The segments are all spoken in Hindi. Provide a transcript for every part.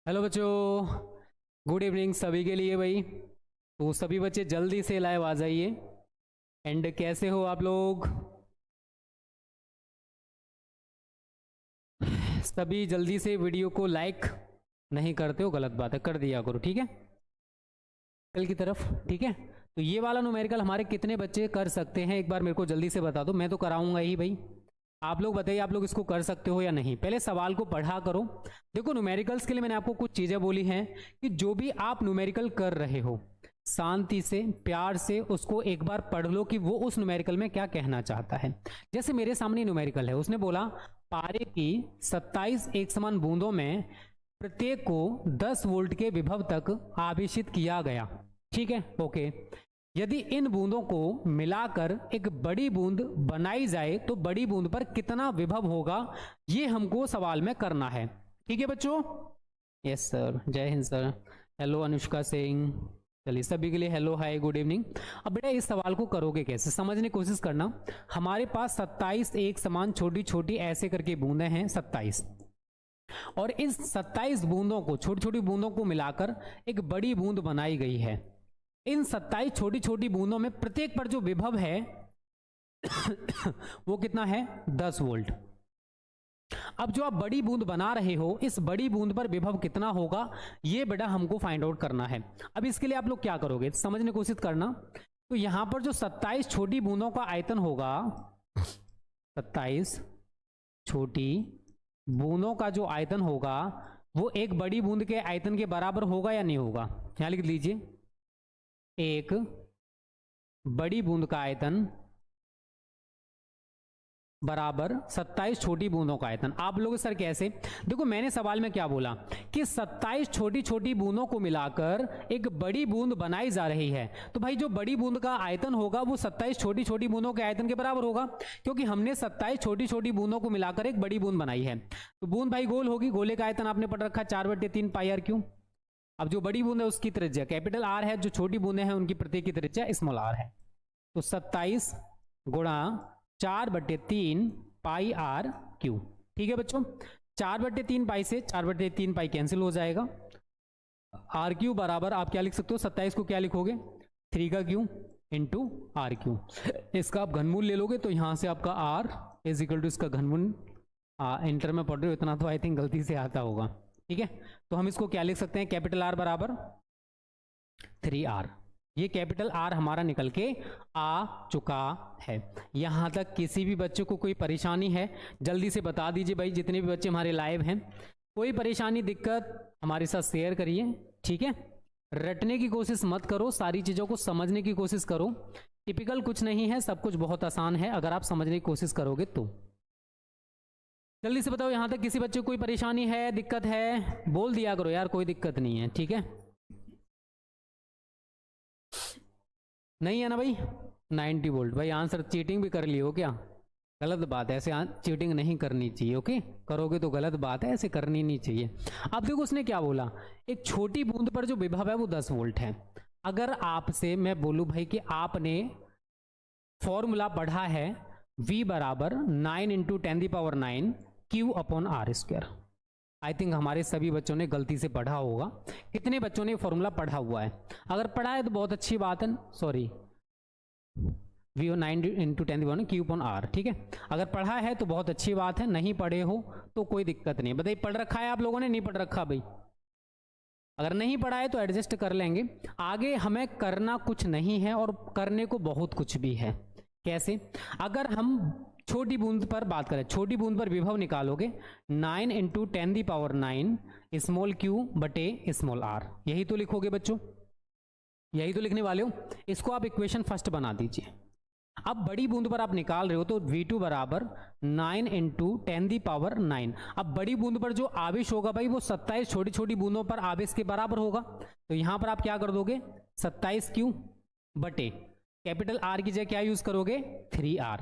हेलो बच्चों, गुड इवनिंग सभी के लिए भाई। तो सभी बच्चे जल्दी से लाइव आ जाइए। एंड कैसे हो आप लोग? सभी जल्दी से वीडियो को लाइक नहीं करते हो, गलत बात है, कर दिया करो, ठीक है। कल की तरफ, ठीक है। तो ये वाला न्यूमेरिकल हमारे कितने बच्चे कर सकते हैं, एक बार मेरे को जल्दी से बता दो। मैं तो कराऊंगा ही भाई, आप लोग बताइए आप लोग इसको कर सकते हो या नहीं। पहले सवाल को पढ़ा करो। देखो न्यूमेरिकल्स के लिए मैंने आपको कुछ चीजें बोली हैं कि जो भी आप न्यूमेरिकल कर रहे हो शांति से प्यार से उसको एक बार पढ़ लो कि वो उस न्यूमेरिकल में क्या कहना चाहता है। जैसे मेरे सामने न्यूमेरिकल है, उसने बोला पारे की 27 एक समान बूंदों में प्रत्येक को 10 वोल्ट के विभव तक आवेशित किया गया, ठीक है, ओके। यदि इन बूंदों को मिलाकर एक बड़ी बूंद बनाई जाए तो बड़ी बूंद पर कितना विभव होगा, ये हमको सवाल में करना है, ठीक है बच्चों। यस सर, जय हिंद सर। हेलो अनुष्का सिंह, चलिए सभी के लिए हेलो हाय गुड इवनिंग। अब बेटा इस सवाल को करोगे कैसे, समझने की कोशिश करना। हमारे पास 27 एक समान छोटी छोटी ऐसे करके बूंदें हैं 27, और इस 27 बूंदों को छोटी छोटी बूंदों को मिलाकर एक बड़ी बूंद बनाई गई है। इन 27 छोटी छोटी बूंदों में प्रत्येक पर जो विभव है वो कितना है, 10 वोल्ट। अब जो आप बड़ी बूंद बना रहे हो, इस बड़ी बूंद पर विभव कितना होगा, ये बेटा हमको फाइंड आउट करना है। अब इसके लिए आप लोग क्या करोगे, समझने की कोशिश करना। तो यहां पर जो 27 छोटी बूंदों का आयतन होगा, 27 छोटी बूंदों का जो आयतन होगा वो एक बड़ी बूंद के आयतन के बराबर होगा या नहीं होगा। यहां लिख लीजिए, एक बड़ी बूंद का आयतन बराबर 27 छोटी बूंदों का आयतन। आप लोग सर कैसे, देखो मैंने सवाल में क्या बोला कि 27 छोटी छोटी बूंदों को मिलाकर एक बड़ी बूंद बनाई जा रही है। तो भाई जो बड़ी बूंद का आयतन होगा वो 27 छोटी छोटी बूंदों के आयतन के बराबर होगा, क्योंकि हमने 27 छोटी छोटी बूंदों को मिलाकर एक बड़ी बूंद बनाई है। तो बूंद भाई गोल होगी, गोले का आयतन आपने पढ़ रखा 4/3 पाई आर क्यू। अब जो बड़ी बूंद है उसकी त्रिज्या कैपिटल आर है, जो छोटी बूंदें हैं उनकी प्रत्येक की त्रिज्या स्मॉल आर है। तो 27 गुणा 4/3 पाई आर क्यू, ठीक है बच्चों। 4/3 पाई से 4/3 पाई कैंसिल हो जाएगा। आर क्यू बराबर आप क्या लिख सकते हो, 27 को क्या लिखोगे, 3 का क्यू इंटू आर क्यू। इसका आप घनमूल ले लोगे तो यहां से आपका आर इज इक्वल टू इसका घनमूल, इंटर में पढ़ रहे हो इतना तो आई थिंक गलती से आता होगा, ठीक है। तो हम इसको क्या लिख सकते हैं, कैपिटल आर बराबर 3r। ये कैपिटल आर हमारा निकल के आ चुका है। यहां तक किसी भी बच्चे को कोई परेशानी है जल्दी से बता दीजिए भाई, जितने भी बच्चे हमारे लाइव हैं। कोई परेशानी दिक्कत हमारे साथ शेयर करिए, ठीक है। रटने की कोशिश मत करो, सारी चीजों को समझने की कोशिश करो। टिपिकल कुछ नहीं है, सब कुछ बहुत आसान है अगर आप समझने की कोशिश करोगे तो। जल्दी से बताओ यहां तक किसी बच्चे को कोई परेशानी है, दिक्कत है, बोल दिया करो यार, कोई दिक्कत नहीं है, ठीक है। नहीं है ना भाई, 90 वोल्ट भाई आंसर। चीटिंग भी कर ली हो क्या, गलत बात है, ऐसे चीटिंग नहीं करनी चाहिए, ओके। करोगे तो गलत बात है, ऐसे करनी नहीं चाहिए। अब देखो उसने क्या बोला, एक छोटी बूंद पर जो विभव है वो 10 वोल्ट है। अगर आपसे मैं बोलूं भाई कि आपने फॉर्मूला पढ़ा है v बराबर 9 × 10⁹ Q/r²। आई थिंक हमारे सभी बच्चों ने गलती से पढ़ा होगा। कितने बच्चों ने फॉर्मूला पढ़ा हुआ है, अगर पढ़ा है तो बहुत अच्छी बात है, सॉरी v 9 × 10⁻⁴ Q/r, ठीक है। अगर पढ़ा है तो बहुत अच्छी बात है, नहीं पढ़े हो तो कोई दिक्कत नहीं। बताइए पढ़ रखा है आप लोगों ने, नहीं पढ़ रखा भाई? अगर नहीं पढ़ा है तो एडजस्ट कर लेंगे। आगे हमें करना कुछ नहीं है और करने को बहुत कुछ भी है। कैसे, अगर हम छोटी बूंद पर बात करें, छोटी बूंद पर विभव निकालोगे 9 × 10⁹ स्मॉल q बटे स्मॉल r, यही तो लिखोगे बच्चों, यही तो लिखने वाले हो। इसको आप इक्वेशन फर्स्ट बना दीजिए। अब बड़ी बूंद पर आप निकाल रहे हो तो v2 बराबर 9 × 10⁹। अब बड़ी बूंद पर जो आवेश होगा भाई वो 27 छोटी छोटी बूंदों पर आवेश के बराबर होगा। तो यहां पर आप क्या कर दोगे, 27q बटे कैपिटल आर की जगह क्या यूज करोगे, 3r,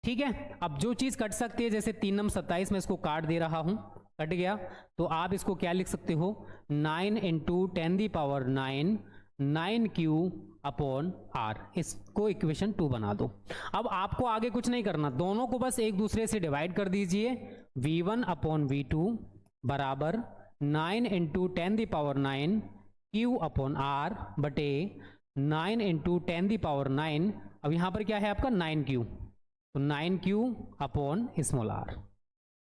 ठीक है। अब जो चीज कट सकती है, जैसे 3 नम 27 में इसको काट दे रहा हूं, कट गया, तो आप इसको क्या लिख सकते हो, 9 × 10⁹ 9q/r। इसको इक्वेशन 2 बना दो। अब आपको आगे कुछ नहीं करना, दोनों को बस एक दूसरे से डिवाइड कर दीजिए। v1/v2 बराबर 9 into 10 the power 9 q upon r बटे 9 इंटू 10 दी पावर 9। अब यहाँ पर क्या है आपका 9q, तो 9q upon small r.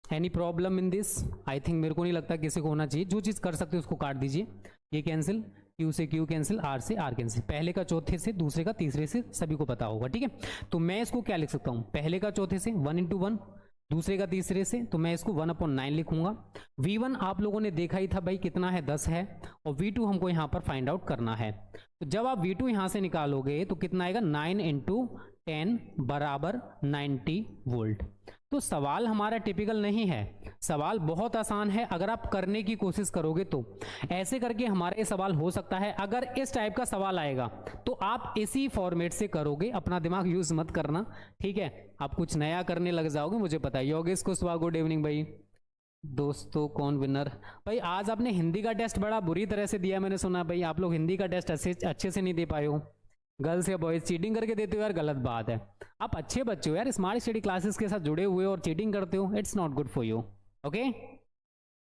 Any problem in this? I think मेरे को नहीं लगता किसी को होना चाहिए। जो चीज़ कर सकते हो उसको काट दीजिए। ये कैंसिल, q से q कैंसिल, r से r कैंसिल, पहले का चौथे से, दूसरे का तीसरे से, सभी को पता होगा। ठीक है, तो मैं इसको क्या लिख सकता हूँ, पहले का चौथे से 1 इंटू 1, दूसरे का तीसरे से, तो मैं इसको 1/9 लिखूंगा। v1 आप लोगों ने देखा ही था भाई कितना है, 10 है, और v2 हमको यहाँ पर फाइंड आउट करना है। तो जब आप v2 यहाँ से निकालोगे तो कितना आएगा, 9 इंटू 10 बराबर 90 वोल्ट। तो सवाल हमारा टिपिकल नहीं है, सवाल बहुत आसान है अगर आप करने की कोशिश करोगे तो। ऐसे करके हमारा ये सवाल हो सकता है। अगर इस टाइप का सवाल आएगा तो आप इसी फॉर्मेट से करोगे, अपना दिमाग यूज मत करना। ठीक है, आप कुछ नया करने लग जाओगे, मुझे पता है। योगेश कुशवाहा, गुड इवनिंग भाई। दोस्तों कौन विनर? भाई आज आपने हिंदी का टेस्ट बड़ा बुरी तरह से दिया, मैंने सुना भाई आप लोग हिंदी का टेस्ट अच्छे से नहीं दे पाए हो। गर्ल्स या बॉयज चीटिंग करके देते हो यार, गलत बात है। आप अच्छे बच्चे हो यार, स्मार्ट स्टडी क्लासेस के साथ जुड़े हुए हो और चीटिंग करते हो, it's not good for you. Okay,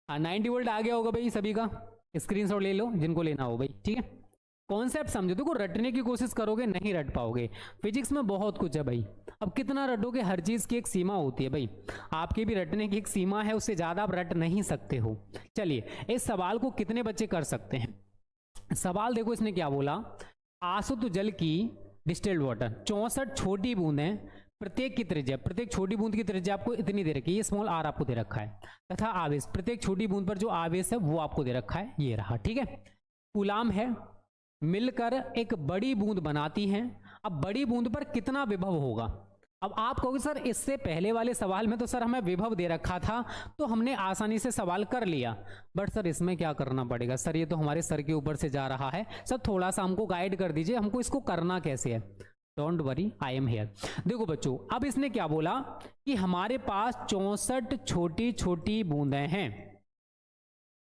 90 volt आ गया होगा भाई सभी का, स्क्रीनशॉट ले लो जिनको लेना हो भाई। ठीक है, कॉन्सेप्ट समझो। देखो रटने की कोशिश करोगे नहीं रट पाओगे, फिजिक्स में बहुत कुछ है भाई। अब कितना रटोगे, हर चीज की एक सीमा होती है भाई, आपके भी रटने की एक सीमा है, उससे ज्यादा आप रट नहीं सकते हो। चलिए, इस सवाल को कितने बच्चे कर सकते हैं? सवाल देखो इसने क्या बोला, आसुत जल की डिस्टिल्ड वाटर 64 छोटी बूंदें, प्रत्येक की त्रिज्या, प्रत्येक छोटी बूंद की त्रिज्या आपको इतनी दे रखी है, ये स्मॉल आर आपको दे रखा है, तथा आवेश, प्रत्येक छोटी बूंद पर जो आवेश है वो आपको दे रखा है, ये रहा। ठीक है, कूलाम है, मिलकर एक बड़ी बूंद बनाती हैं। अब बड़ी बूंद पर कितना विभव होगा? अब आप कहोगे सर इससे पहले वाले सवाल में तो सर हमें विभव दे रखा था तो हमने आसानी से सवाल कर लिया, बट सर इसमें क्या करना पड़ेगा? सर ये तो हमारे सर के ऊपर से जा रहा है, सर थोड़ा सा हमको गाइड कर दीजिए, हमको इसको करना कैसे है। Don't worry, I am here. देखो बच्चों, अब इसने क्या बोला कि हमारे पास 64 छोटी छोटी बूंदें हैं।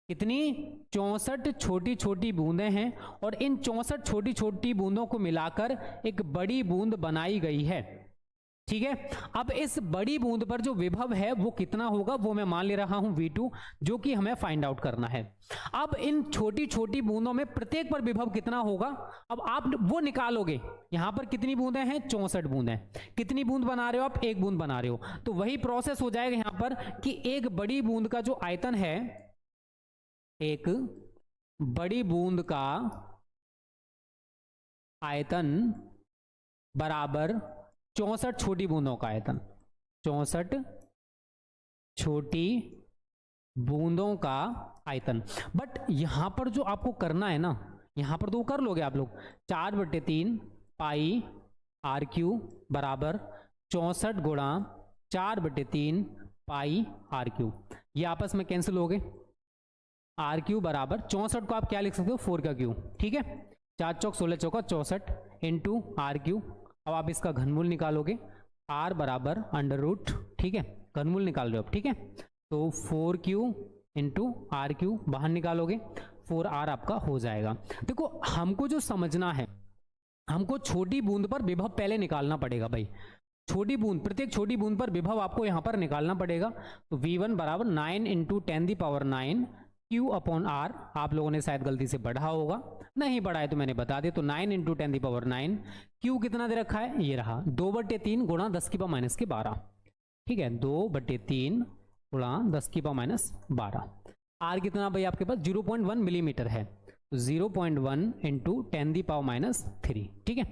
कितनी? 64 छोटी छोटी बूंदें हैं, और इन 64 छोटी छोटी बूंदों को मिलाकर एक बड़ी बूंद बनाई गई है। ठीक है, अब इस बड़ी बूंद पर जो विभव है वो कितना होगा, वो मैं मान ले रहा हूं V2, जो कि हमें फाइंड आउट करना है। अब इन छोटी छोटी बूंदों में प्रत्येक पर विभव कितना होगा, अब आप वो निकालोगे। यहां पर कितनी बूंदें हैं? 64 बूंदें। कितनी बूंद बना रहे हो आप? एक बूंद बना रहे हो, तो वही प्रोसेस हो जाएगा यहां पर कि एक बड़ी बूंद का जो आयतन है, एक बड़ी बूंद का आयतन बराबर 64 छोटी बूंदों का आयतन, 64 छोटी बूंदों का आयतन। बट यहां पर जो आपको करना है ना, यहां पर तो कर लोगे आप लोग, 4/3 पाई आर क्यू बराबर 64 गुणा 4/3 पाई आर क्यू, ये आपस में कैंसिल हो गए। आर क्यू बराबर 64 को आप क्या लिख सकते हो? 4 का क्यू। ठीक है, 4 चौक 16 चौका 64 इंटू आर क्यू। अब आप इसका घनमूल निकालोगे, r बराबर √, ठीक है, घनमूल निकाल रहे हो आप। ठीक है, तो 4q इंटू आर क्यू बाहर निकालोगे, 4r आपका हो जाएगा। देखो हमको जो समझना है, हमको छोटी बूंद पर विभव पहले निकालना पड़ेगा भाई। छोटी बूंद, प्रत्येक छोटी बूंद पर विभव आपको यहां पर निकालना पड़ेगा। तो v1 बराबर 9 इंटू 10⁻⁹ Q अपॉन R। आप लोगों ने शायद गलती से पढ़ा होगा, नहीं पढ़ा है तो मैंने बता दिया। तो 9 इंटू 10⁻⁹, Q कितना दे रखा है? ये रहा 2/3 गुणा 10⁻⁻12। ठीक है, 2/3 गुणा 10⁻⁻12। R कितना भाई आपके पास? 0.1 मिलीमीटर है, तो 0.1 इंटू 10⁻⁻3। ठीक है,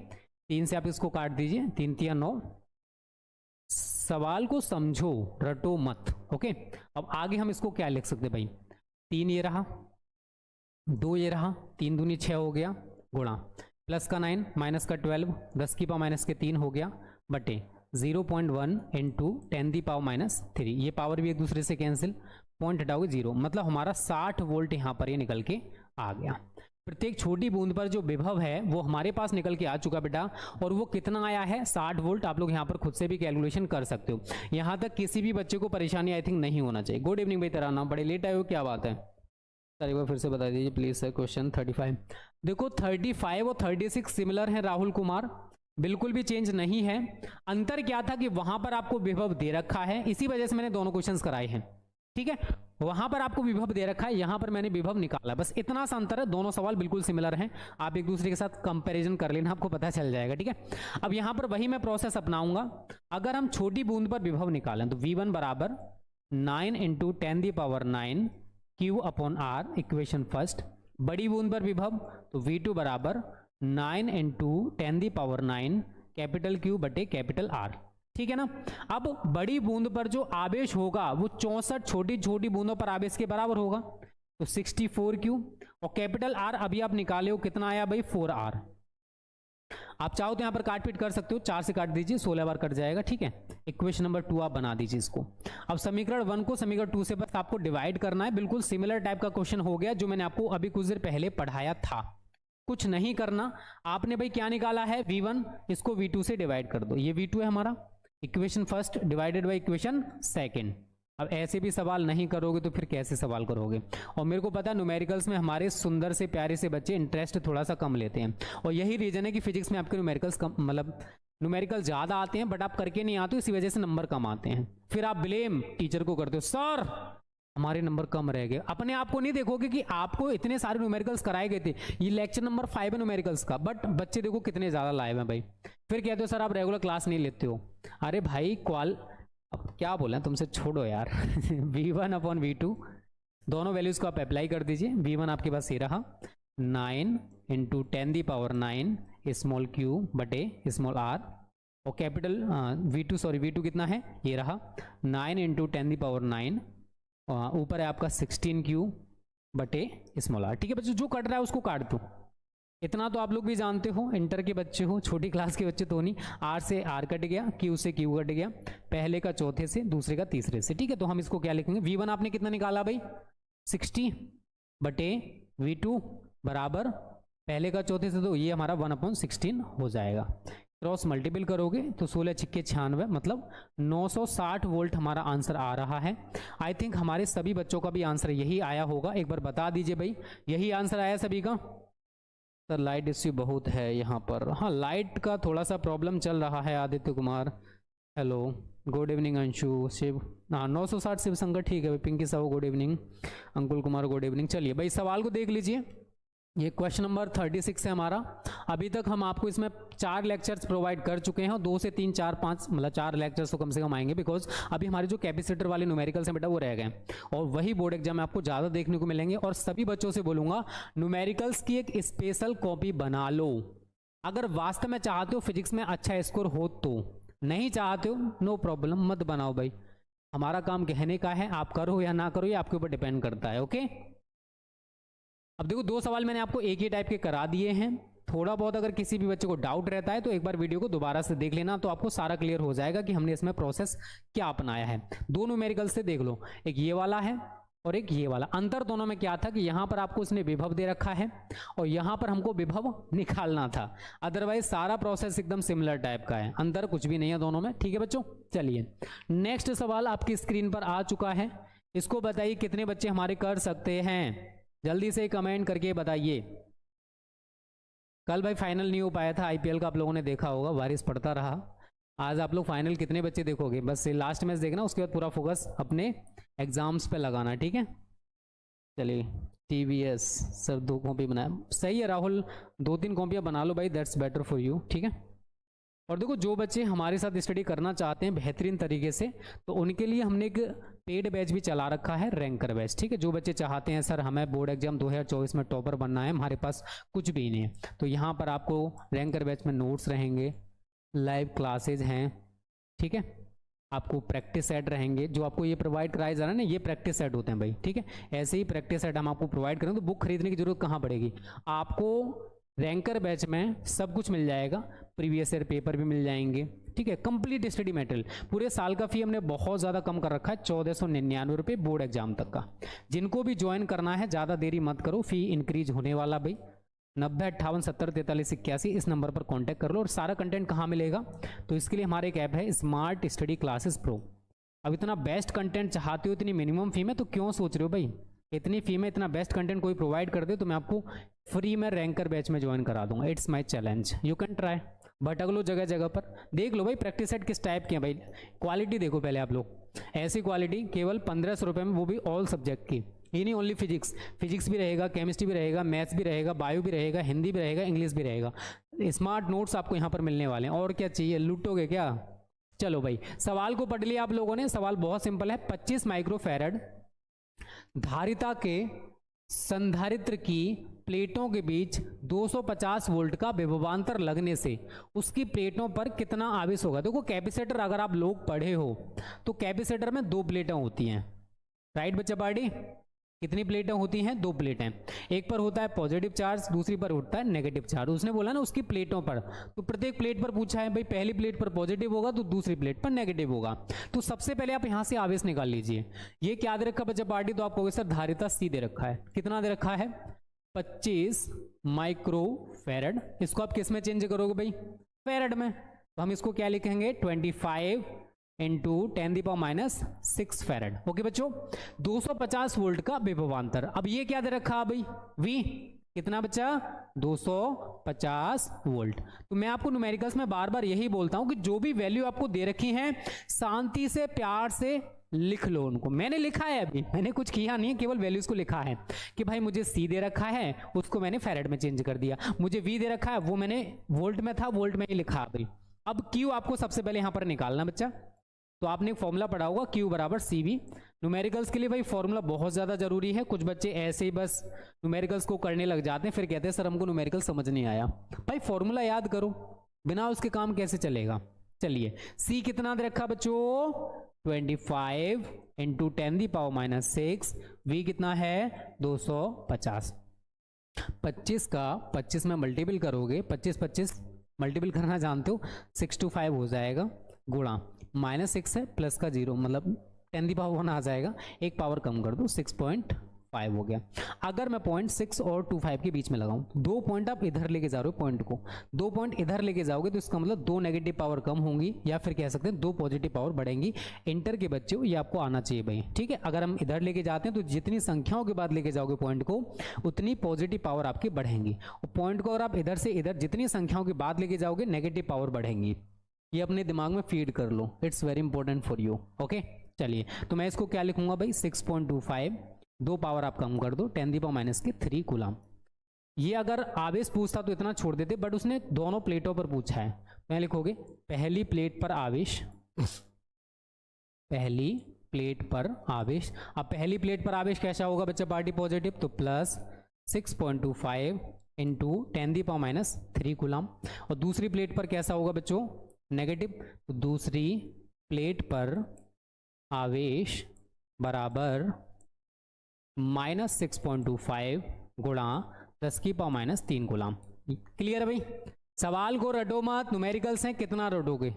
3 से आप इसको काट दीजिए, 3 3 9। सवाल को समझो, रटो मत। ओके, अब आगे हम इसको क्या लिख सकते भाई? 3 ये रहा, 2 ये रहा, 3 दूनी 6 हो गया, गुणा प्लस का 9 माइनस का 12 10⁻⁻3 हो गया, बटे 0.1 इंटू 10⁻⁻3। ये पावर भी एक दूसरे से कैंसिल, पॉइंट हटाओगे 0, मतलब हमारा 60 वोल्ट यहाँ पर ये निकल के आ गया। प्रत्येक छोटी बूंद पर जो विभव है वो हमारे पास निकल के आ चुका बेटा, और वो कितना आया है? 60 वोल्ट। आप लोग यहाँ पर खुद से भी कैलकुलेशन कर सकते हो। यहाँ तक किसी भी बच्चे को परेशानी आई थिंक नहीं होना चाहिए। गुड इवनिंग भाई, तेरा नाम, बड़े लेट आए हो, क्या बात है? सर एक बार फिर से बता दीजिए प्लीज सर। क्वेश्चन 35, देखो 35 और 36 सिमिलर है राहुल कुमार, बिल्कुल भी चेंज नहीं है। अंतर क्या था कि वहां पर आपको विभव दे रखा है, इसी वजह से मैंने दोनों क्वेश्चंस कराए हैं। ठीक है, वहां पर आपको विभव दे रखा है, यहां पर मैंने विभव निकाला, बस इतना सा अंतर है, दोनों सवाल बिल्कुल सिमिलर हैं, आप एक दूसरे के साथ कंपैरिजन कर लेना, आपको पता चल जाएगा। ठीक है, अब यहां पर वही मैं प्रोसेस अपनाऊंगा। अगर हम छोटी बूंद पर विभव निकालें तो V1 बराबर 9 into 10⁹ Q upon R, equation first. बड़ी बूंद पर विभव तो V2 बराबर 9 इंटू 10⁹ कैपिटल Q बटे कैपिटल R। ठीक है ना, अब बड़ी बूंद पर जो आवेश होगा वो 64 छोटी छोटी बूंदों पर आवेश के बराबर होगा, तो 64Q, और कैपिटल R अभी आप निकाले हो, कितना आया भाई 4R। आप चाहो तो यहां पर काट पीट कर सकते हो, 4 से काट दीजिए, 16 बार कट जाएगा। ठीक है, इक्वेशन नंबर 2 आप बना दीजिए इसको। अब समीकरण 1 को समीकरण 2 से बस आपको डिवाइड करना है, बिल्कुल सिमिलर टाइप का क्वेश्चन हो गया जो मैंने आपको अभी कुछ देर पहले पढ़ाया था। कुछ नहीं करना, आपने भाई क्या निकाला है V1, इसको V2 से डिवाइड कर दो, ये V2 है हमारा, equation first divided by equation second. अब ऐसे भी सवाल नहीं करोगे तो फिर कैसे सवाल करोगे। और मेरे को पता है न्यूमेरिकल्स में हमारे सुंदर से प्यारे से बच्चे इंटरेस्ट थोड़ा सा कम लेते हैं, और यही रीजन है कि फिजिक्स में आपके न्यूमेरिकल्स कम, मतलब न्यूमेरिकल ज्यादा आते हैं बट आप करके नहीं आते हो, इसी वजह से नंबर कम आते हैं। फिर आप ब्लेम टीचर को करते हो, सर हमारे नंबर कम रह गए। अपने आप को नहीं देखोगे कि आपको इतने सारे न्यूमेरिकल्स कराए गए थे, ये लेक्चर नंबर 5 है न्यूमेरिकल्स का, बट बच्चे देखो कितने ज्यादा लाए हैं भाई। फिर कहते हो सर आप रेगुलर क्लास नहीं लेते हो। अरे भाई अब क्या बोला तुमसे, छोड़ो यार। V1 अपॉन V2 दोनों वैल्यूज को आप अप्लाई कर दीजिए। V1 आपके पास ये रहा 9 इंटू 10⁹ स्मॉल Q बटे स्मॉल R, और कैपिटल V2 कितना है, ये रहा 9 इंटू 10⁹, ऊपर है आपका 16Q बटे स्मॉल R। ठीक है बच्चों, जो कट रहा है उसको काट दो, इतना तो आप लोग भी जानते हो, इंटर के बच्चे हो, छोटी क्लास के बच्चे तो नहीं। R से R कट गया, Q से Q कट गया, पहले का चौथे से, दूसरे का तीसरे से। ठीक है, तो हम इसको क्या लिखेंगे, V1 आपने कितना निकाला भाई 60 बटे V2 बराबर पहले का चौथे से, तो ये हमारा 1/16 हो जाएगा। क्रॉस मल्टीपल करोगे तो 16 छिक्के 96, मतलब 960 वोल्ट हमारा आंसर आ रहा है। आई थिंक हमारे सभी बच्चों का भी आंसर यही आया होगा, एक बार बता दीजिए भाई, यही आंसर आया सभी का। सर लाइट इश्यू बहुत है यहाँ पर, हाँ लाइट का थोड़ा सा प्रॉब्लम चल रहा है। Aditya Kumar hello, good evening. Anshu Shiv, हाँ 960 शिव शंकर, ठीक है। Pinky Sahu good evening, Ankul Kumar good evening. चलिए भाई सवाल को देख लीजिए, ये क्वेश्चन नंबर 36 है हमारा। अभी तक हम आपको इसमें 4 लेक्चर्स प्रोवाइड कर चुके हैं, 2 से 3 4 5 मतलब 4 लेक्चर्स तो कम से कम आएंगे, बिकॉज अभी हमारे जो कैपेसिटर वाले न्यूमेरिकल्स हैं बेटा वो रह गए, और वही बोर्ड एग्जाम में आपको ज़्यादा देखने को मिलेंगे। और सभी बच्चों से बोलूँगा न्यूमेरिकल्स की एक स्पेशल कॉपी बना लो, अगर वास्तव में चाहते हो फिजिक्स में अच्छा स्कोर हो तो। नहीं चाहते हो नो प्रॉब्लम, मत बनाओ भाई, हमारा काम कहने का है, आप करो या ना करो ये आपके ऊपर डिपेंड करता है। ओके, अब देखो 2 सवाल मैंने आपको एक ही टाइप के करा दिए हैं। थोड़ा बहुत अगर किसी भी बच्चे को डाउट रहता है तो एक बार वीडियो को दोबारा से देख लेना, तो आपको सारा क्लियर हो जाएगा कि हमने इसमें प्रोसेस क्या अपनाया है। 2 न्यूमेरिकल से देख लो, एक ये वाला है और एक ये वाला। अंतर दोनों में क्या था कि यहाँ पर आपको इसने विभव दे रखा है और यहाँ पर हमको विभव निकालना था, अदरवाइज सारा प्रोसेस एकदम सिमिलर टाइप का है, अंतर कुछ भी नहीं है दोनों में। ठीक है बच्चों, चलिए नेक्स्ट सवाल आपकी स्क्रीन पर आ चुका है, इसको बताइए कितने बच्चे हमारे कर सकते हैं, जल्दी से कमेंट करके बताइए। कल भाई फाइनल नहीं हो पाया था आईपीएल का, आप लोगों ने देखा होगा, बारिश पड़ता रहा। आज आप लोग फाइनल कितने बच्चे देखोगे, बस लास्ट मैच देखना, उसके बाद पूरा फोकस अपने एग्जाम्स पे लगाना। ठीक है, चलिए टीवीएस सर 2 कॉपी बनाया, सही है राहुल, 2-3 कॉपियाँ बना लो भाई, दैट्स बेटर फॉर यू। ठीक है, और देखो जो बच्चे हमारे साथ स्टडी करना चाहते हैं बेहतरीन तरीके से, तो उनके लिए हमने एक पेड बैच भी चला रखा है, रैंकर बैच। ठीक है, जो बच्चे चाहते हैं सर हमें बोर्ड एग्जाम 2024 में टॉपर बनना है, हमारे पास कुछ भी नहीं है, तो यहाँ पर आपको रैंकर बैच में नोट्स रहेंगे, लाइव क्लासेज हैं, ठीक है, आपको प्रैक्टिस सेट रहेंगे, जो आपको ये प्रोवाइड कराया जा रहा है ना, ये प्रैक्टिस सेट होते हैं भाई। ठीक है, ऐसे ही प्रैक्टिस सेट हम आपको प्रोवाइड करें, तो बुक खरीदने की जरूरत कहाँ पड़ेगी आपको। रैंकर बैच में सब कुछ मिल जाएगा, प्रीवियस ईयर पेपर भी मिल जाएंगे। ठीक है, कंप्लीट स्टडी मटेरियल, पूरे साल का फी हमने बहुत ज़्यादा कम कर रखा है, 1499 रुपये बोर्ड एग्जाम तक का। जिनको भी ज्वाइन करना है ज़्यादा देरी मत करो, फी इंक्रीज होने वाला भाई। 90 58 70 43 81 इस नंबर पर कांटेक्ट कर लो। और सारा कंटेंट कहाँ मिलेगा, तो इसके लिए हमारे एक ऐप है स्मार्ट स्टडी क्लासेस प्रो। अब इतना बेस्ट कंटेंट चाहते हो इतनी मिनिमम फी में, तो क्यों सोच रहे हो भाई, इतनी फी में इतना बेस्ट कंटेंट कोई प्रोवाइड कर दे तो मैं आपको फ्री में रैंकर बैच में ज्वाइन करा दूंगा। It's my challenge, you can try. भटक लो जगह जगह पर, देख लो भाई प्रैक्टिस सेट किस टाइप के हैं भाई। क्वालिटी देखो पहले आप लोग, ऐसी क्वालिटी केवल 1500 रुपये में, वो भी ऑल सब्जेक्ट की। ये नहीं ओनली फिजिक्स, फिजिक्स भी रहेगा, केमिस्ट्री भी रहेगा, मैथ्स भी रहेगा, बायो भी रहेगा, हिंदी भी रहेगा, इंग्लिश भी रहेगा। स्मार्ट नोट्स आपको यहाँ पर मिलने वाले हैं। और क्या चाहिए, लूटोगे क्या? चलो भाई सवाल को पढ़ लिया आप लोगों ने। सवाल बहुत सिंपल है। 25 माइक्रोफैरड धारिता के संधारित्र की प्लेटों के बीच 250 वोल्ट का विभवांतर लगने से उसकी प्लेटों पर कितना आवेश होगा। देखो कैपेसिटर अगर आप लोग पढ़े हो तो कैपेसिटर में 2 प्लेटें होती हैं, राइट बच्चा पार्टी? कितनी प्लेटें होती हैं? 2 प्लेटें। एक पर होता है पॉजिटिव चार्ज, दूसरी पर होता है नेगेटिव चार्ज। उसने बोला ना उसकी प्लेटों पर, तो प्रत्येक प्लेट पर पूछा है भाई, पहली प्लेट पर पॉजिटिव होगा तो दूसरी प्लेट पर नेगेटिव होगा। तो सबसे पहले आप यहां से आवेश निकाल लीजिए। ये क्या दे रखा बच्चा पार्टी? तो आप कहोगे सर धारिता सी दे रखा है। कितना दे रखा है? 25 माइक्रोफैरड। इसको आप किस में चेंज करोगे भाई? फैरड में। तो हम इसको क्या लिखेंगे? 25 इंटू 10⁻⁶ फैरड। ओके बच्चों, 250 वोल्ट का विभवांतर। अब ये क्या दे रखा भाई? V कितना बच्चा? 250 वोल्ट। तो मैं आपको न्यूमेरिकल्स में बार बार यही बोलता हूं कि जो भी वैल्यू आपको दे रखी है शांति से प्यार से लिख लो उनको। मैंने लिखा है, अभी मैंने कुछ किया नहीं है, केवल वैल्यूज को लिखा है कि भाई मुझे C दे रखा है, उसको मैंने फैरड में चेंज कर दिया। मुझे V दे रखा है, वो मैंने वोल्ट में था, वोल्ट में ही लिखा अभी। अब Q आपको सबसे पहले यहां पर निकालना बच्चा। तो आपने एक फॉर्मूला पढ़ा होगा Q बराबर CV। न्यूमेरिकल्स के लिए भाई फॉर्मूला बहुत ज्यादा जरूरी है। कुछ बच्चे ऐसे ही बस न्यूमेरिकल्स को करने लग जाते हैं, फिर कहते हैं सर हमको न्यूमेरिकल समझ नहीं आया। भाई फॉर्मूला याद करो, बिना उसके काम कैसे चलेगा। चलिए C कितना दे रखा बच्चों? 25 इंटू 10⁻⁶। V कितना है? 250। 25 का 25 में मल्टीपल करोगे, 25 मल्टीपल करना जानते हो, 6 to 5 हो जाएगा, गुणा -6 है, प्लस का 0 मतलब 10⁻1 आ जाएगा। एक पावर कम कर दो, 6.5 हो गया। अगर मैं 0.6 और 25 के बीच में लगाऊं, 2 पॉइंट आप इधर लेके जा रहे हो, पॉइंट को 2 पॉइंट इधर लेके जाओगे तो इसका मतलब 2 नेगेटिव पावर कम होंगी, या फिर कह सकते हैं 2 पॉजिटिव पावर बढ़ेंगी। इंटर के बच्चे हो, ये आपको आना चाहिए भाई, ठीक है। अगर हम इधर लेके जाते हैं तो जितनी संख्याओं के बाद लेके जाओगे पॉइंट को, उतनी पॉजिटिव पावर आपकी बढ़ेंगी। और पॉइंट को अगर आप इधर से इधर जितनी संख्याओं के बाद लेके जाओगे, नेगेटिव पावर बढ़ेंगी। ये अपने दिमाग में फीड कर लो, it's very important for you. Okay चलिए, तो मैं इसको क्या लिखूंगा भाई? 6.25, 2 पावर आप कम कर दो, 10⁻³ कूलम। ये अगर आवेश पूछता तो इतना छोड़ देते, बट उसने दोनों प्लेटों पर पूछा है। मैं लिखोगे पहली प्लेट पर आवेश, पहली प्लेट पर आवेश। अब पहली प्लेट पर आवेश कैसा होगा बच्चा पार्टी? पॉजिटिव, तो प्लस 6.25 इंटू 10⁻³ कूलम। और दूसरी प्लेट पर कैसा होगा बच्चों? नेगेटिव, तो दूसरी प्लेट पर आवेश बराबर -6.25 गुणा 10⁻³ कूलम। क्लियर है भाई? सवाल को रटो मत, न्यूमेरिकल्स हैं, कितना रटोगे,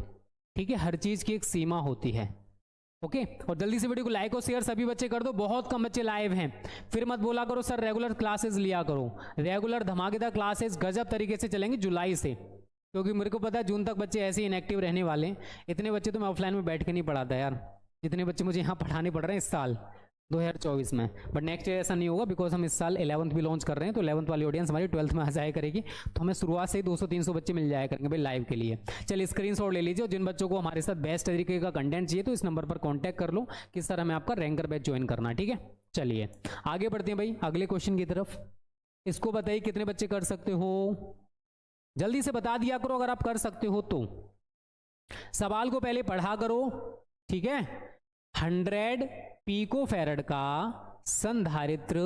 ठीक है। हर चीज की एक सीमा होती है। ओके और जल्दी से वीडियो को लाइक और शेयर सभी बच्चे कर दो। बहुत कम बच्चे लाइव हैं, फिर मत बोला करो सर रेगुलर क्लासेस लिया करो। रेगुलर धमाकेदार क्लासेस गजब तरीके से चलेंगे जुलाई से, क्योंकि मेरे को पता है जून तक बच्चे ऐसे ही इनएक्टिव रहने वाले हैं। इतने बच्चे तो मैं ऑफलाइन में बैठ के नहीं पढ़ाता यार, जितने बच्चे मुझे यहाँ पढ़ाने पड़ रहे हैं इस साल 2024 में। बट नेक्स्ट ईयर ऐसा नहीं होगा, बिकॉज हम इस साल 11th भी लॉन्च कर रहे हैं, तो 11th वाली ऑडियंस हमारी 12th में आ जाया करेगी, तो हमें शुरुआत से ही 200-300 बच्चे मिल जाया करेंगे भाई लाइव के लिए। चलिए स्क्रीनशॉट ले लीजिए, और जिन बच्चों को हमारे साथ बेस्ट तरीके का कंटेंट चाहिए तो इस नंबर पर कॉन्टैक्ट कर लो कि सर हमें आपका रैंकर बैच ज्वाइन करना है, ठीक है। चलिए आगे बढ़ते हैं भाई अगले क्वेश्चन की तरफ। इसको बताइए कितने बच्चे कर सकते हो, जल्दी से बता दिया करो अगर आप कर सकते हो तो। सवाल को पहले पढ़ा करो, ठीक है। 100 पिकोफैरड का संधारित्र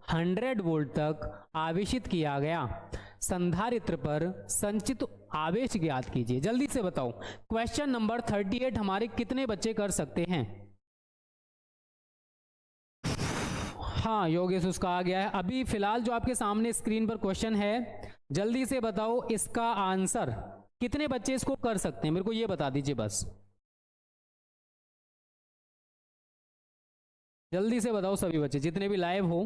100 वोल्ट तक आवेशित किया गया। संधारित्र पर संचित आवेश ज्ञात कीजिए। जल्दी से बताओ, क्वेश्चन नंबर 38 हमारे कितने बच्चे कर सकते हैं? हाँ योगेश उसका आ गया है। अभी फिलहाल जो आपके सामने स्क्रीन पर क्वेश्चन है, जल्दी से बताओ इसका आंसर, कितने बच्चे इसको कर सकते हैं मेरे को ये बता दीजिए बस, जल्दी से बताओ सभी बच्चे जितने भी लाइव हो।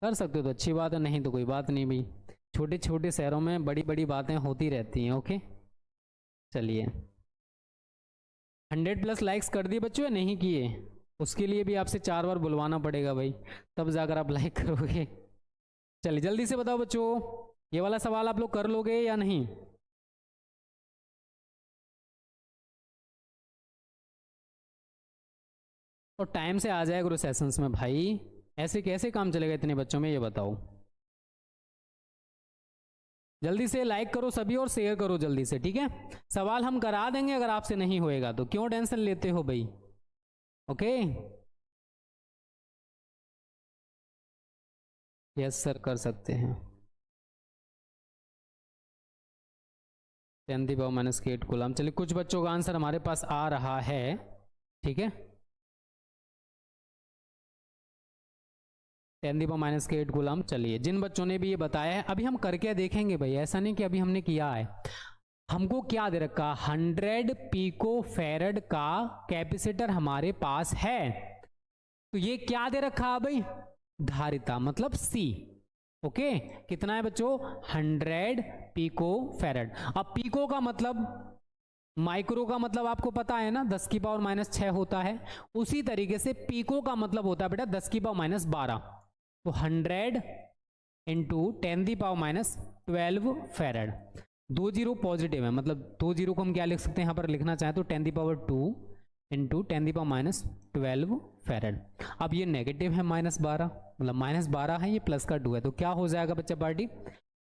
कर सकते हो तो अच्छी बात है, नहीं तो कोई बात नहीं भाई, छोटे छोटे शहरों में बड़ी बड़ी बातें होती रहती हैं। ओके चलिए 100+ लाइक्स कर दिए बच्चों या नहीं किए? उसके लिए भी आपसे 4 बार बुलवाना पड़ेगा भाई, तब जाकर आप लाइक करोगे। चलिए जल्दी से बताओ बच्चों, ये वाला सवाल आप लोग कर लोगे या नहीं? और टाइम से आ जाए गुरु सेशंस में भाई, ऐसे कैसे काम चलेगा इतने बच्चों में, ये बताओ। जल्दी से लाइक करो सभी और शेयर करो जल्दी से, ठीक है। सवाल हम करा देंगे अगर आपसे नहीं होएगा तो, क्यों टेंशन लेते हो भाई। ओके यस सर कर सकते हैं। 10⁻⁸ कूलम। चलिए कुछ बच्चों का आंसर हमारे पास आ रहा है, ठीक है। 10⁻⁸ कूलम। चलिए जिन बच्चों ने भी ये बताया है, अभी हम करके देखेंगे भाई, ऐसा नहीं कि अभी हमने किया है। हमको क्या दे रखा, 100 पिको फैरड का कैपेसिटर हमारे पास है, तो ये क्या दे रखा भाई, धारिता मतलब C। ओके कितना है बच्चों, 100 पिको फैरड। अब पिको का मतलब, माइक्रो का मतलब आपको पता है ना, 10⁻⁻6 होता है। उसी तरीके से पिको का मतलब होता है बेटा 10⁻12। तो 100 इंटू 10⁻12 फैरड। 2 जीरो पॉजिटिव है, मतलब 2 जीरो को हम क्या लिख सकते हैं यहाँ पर, लिखना चाहें तो 10⁻2 इंटू 10⁻12 फैरड। अब ये नेगेटिव है -12, मतलब -12 है, ये प्लस का 2 है, तो क्या हो जाएगा बच्चा पार्टी,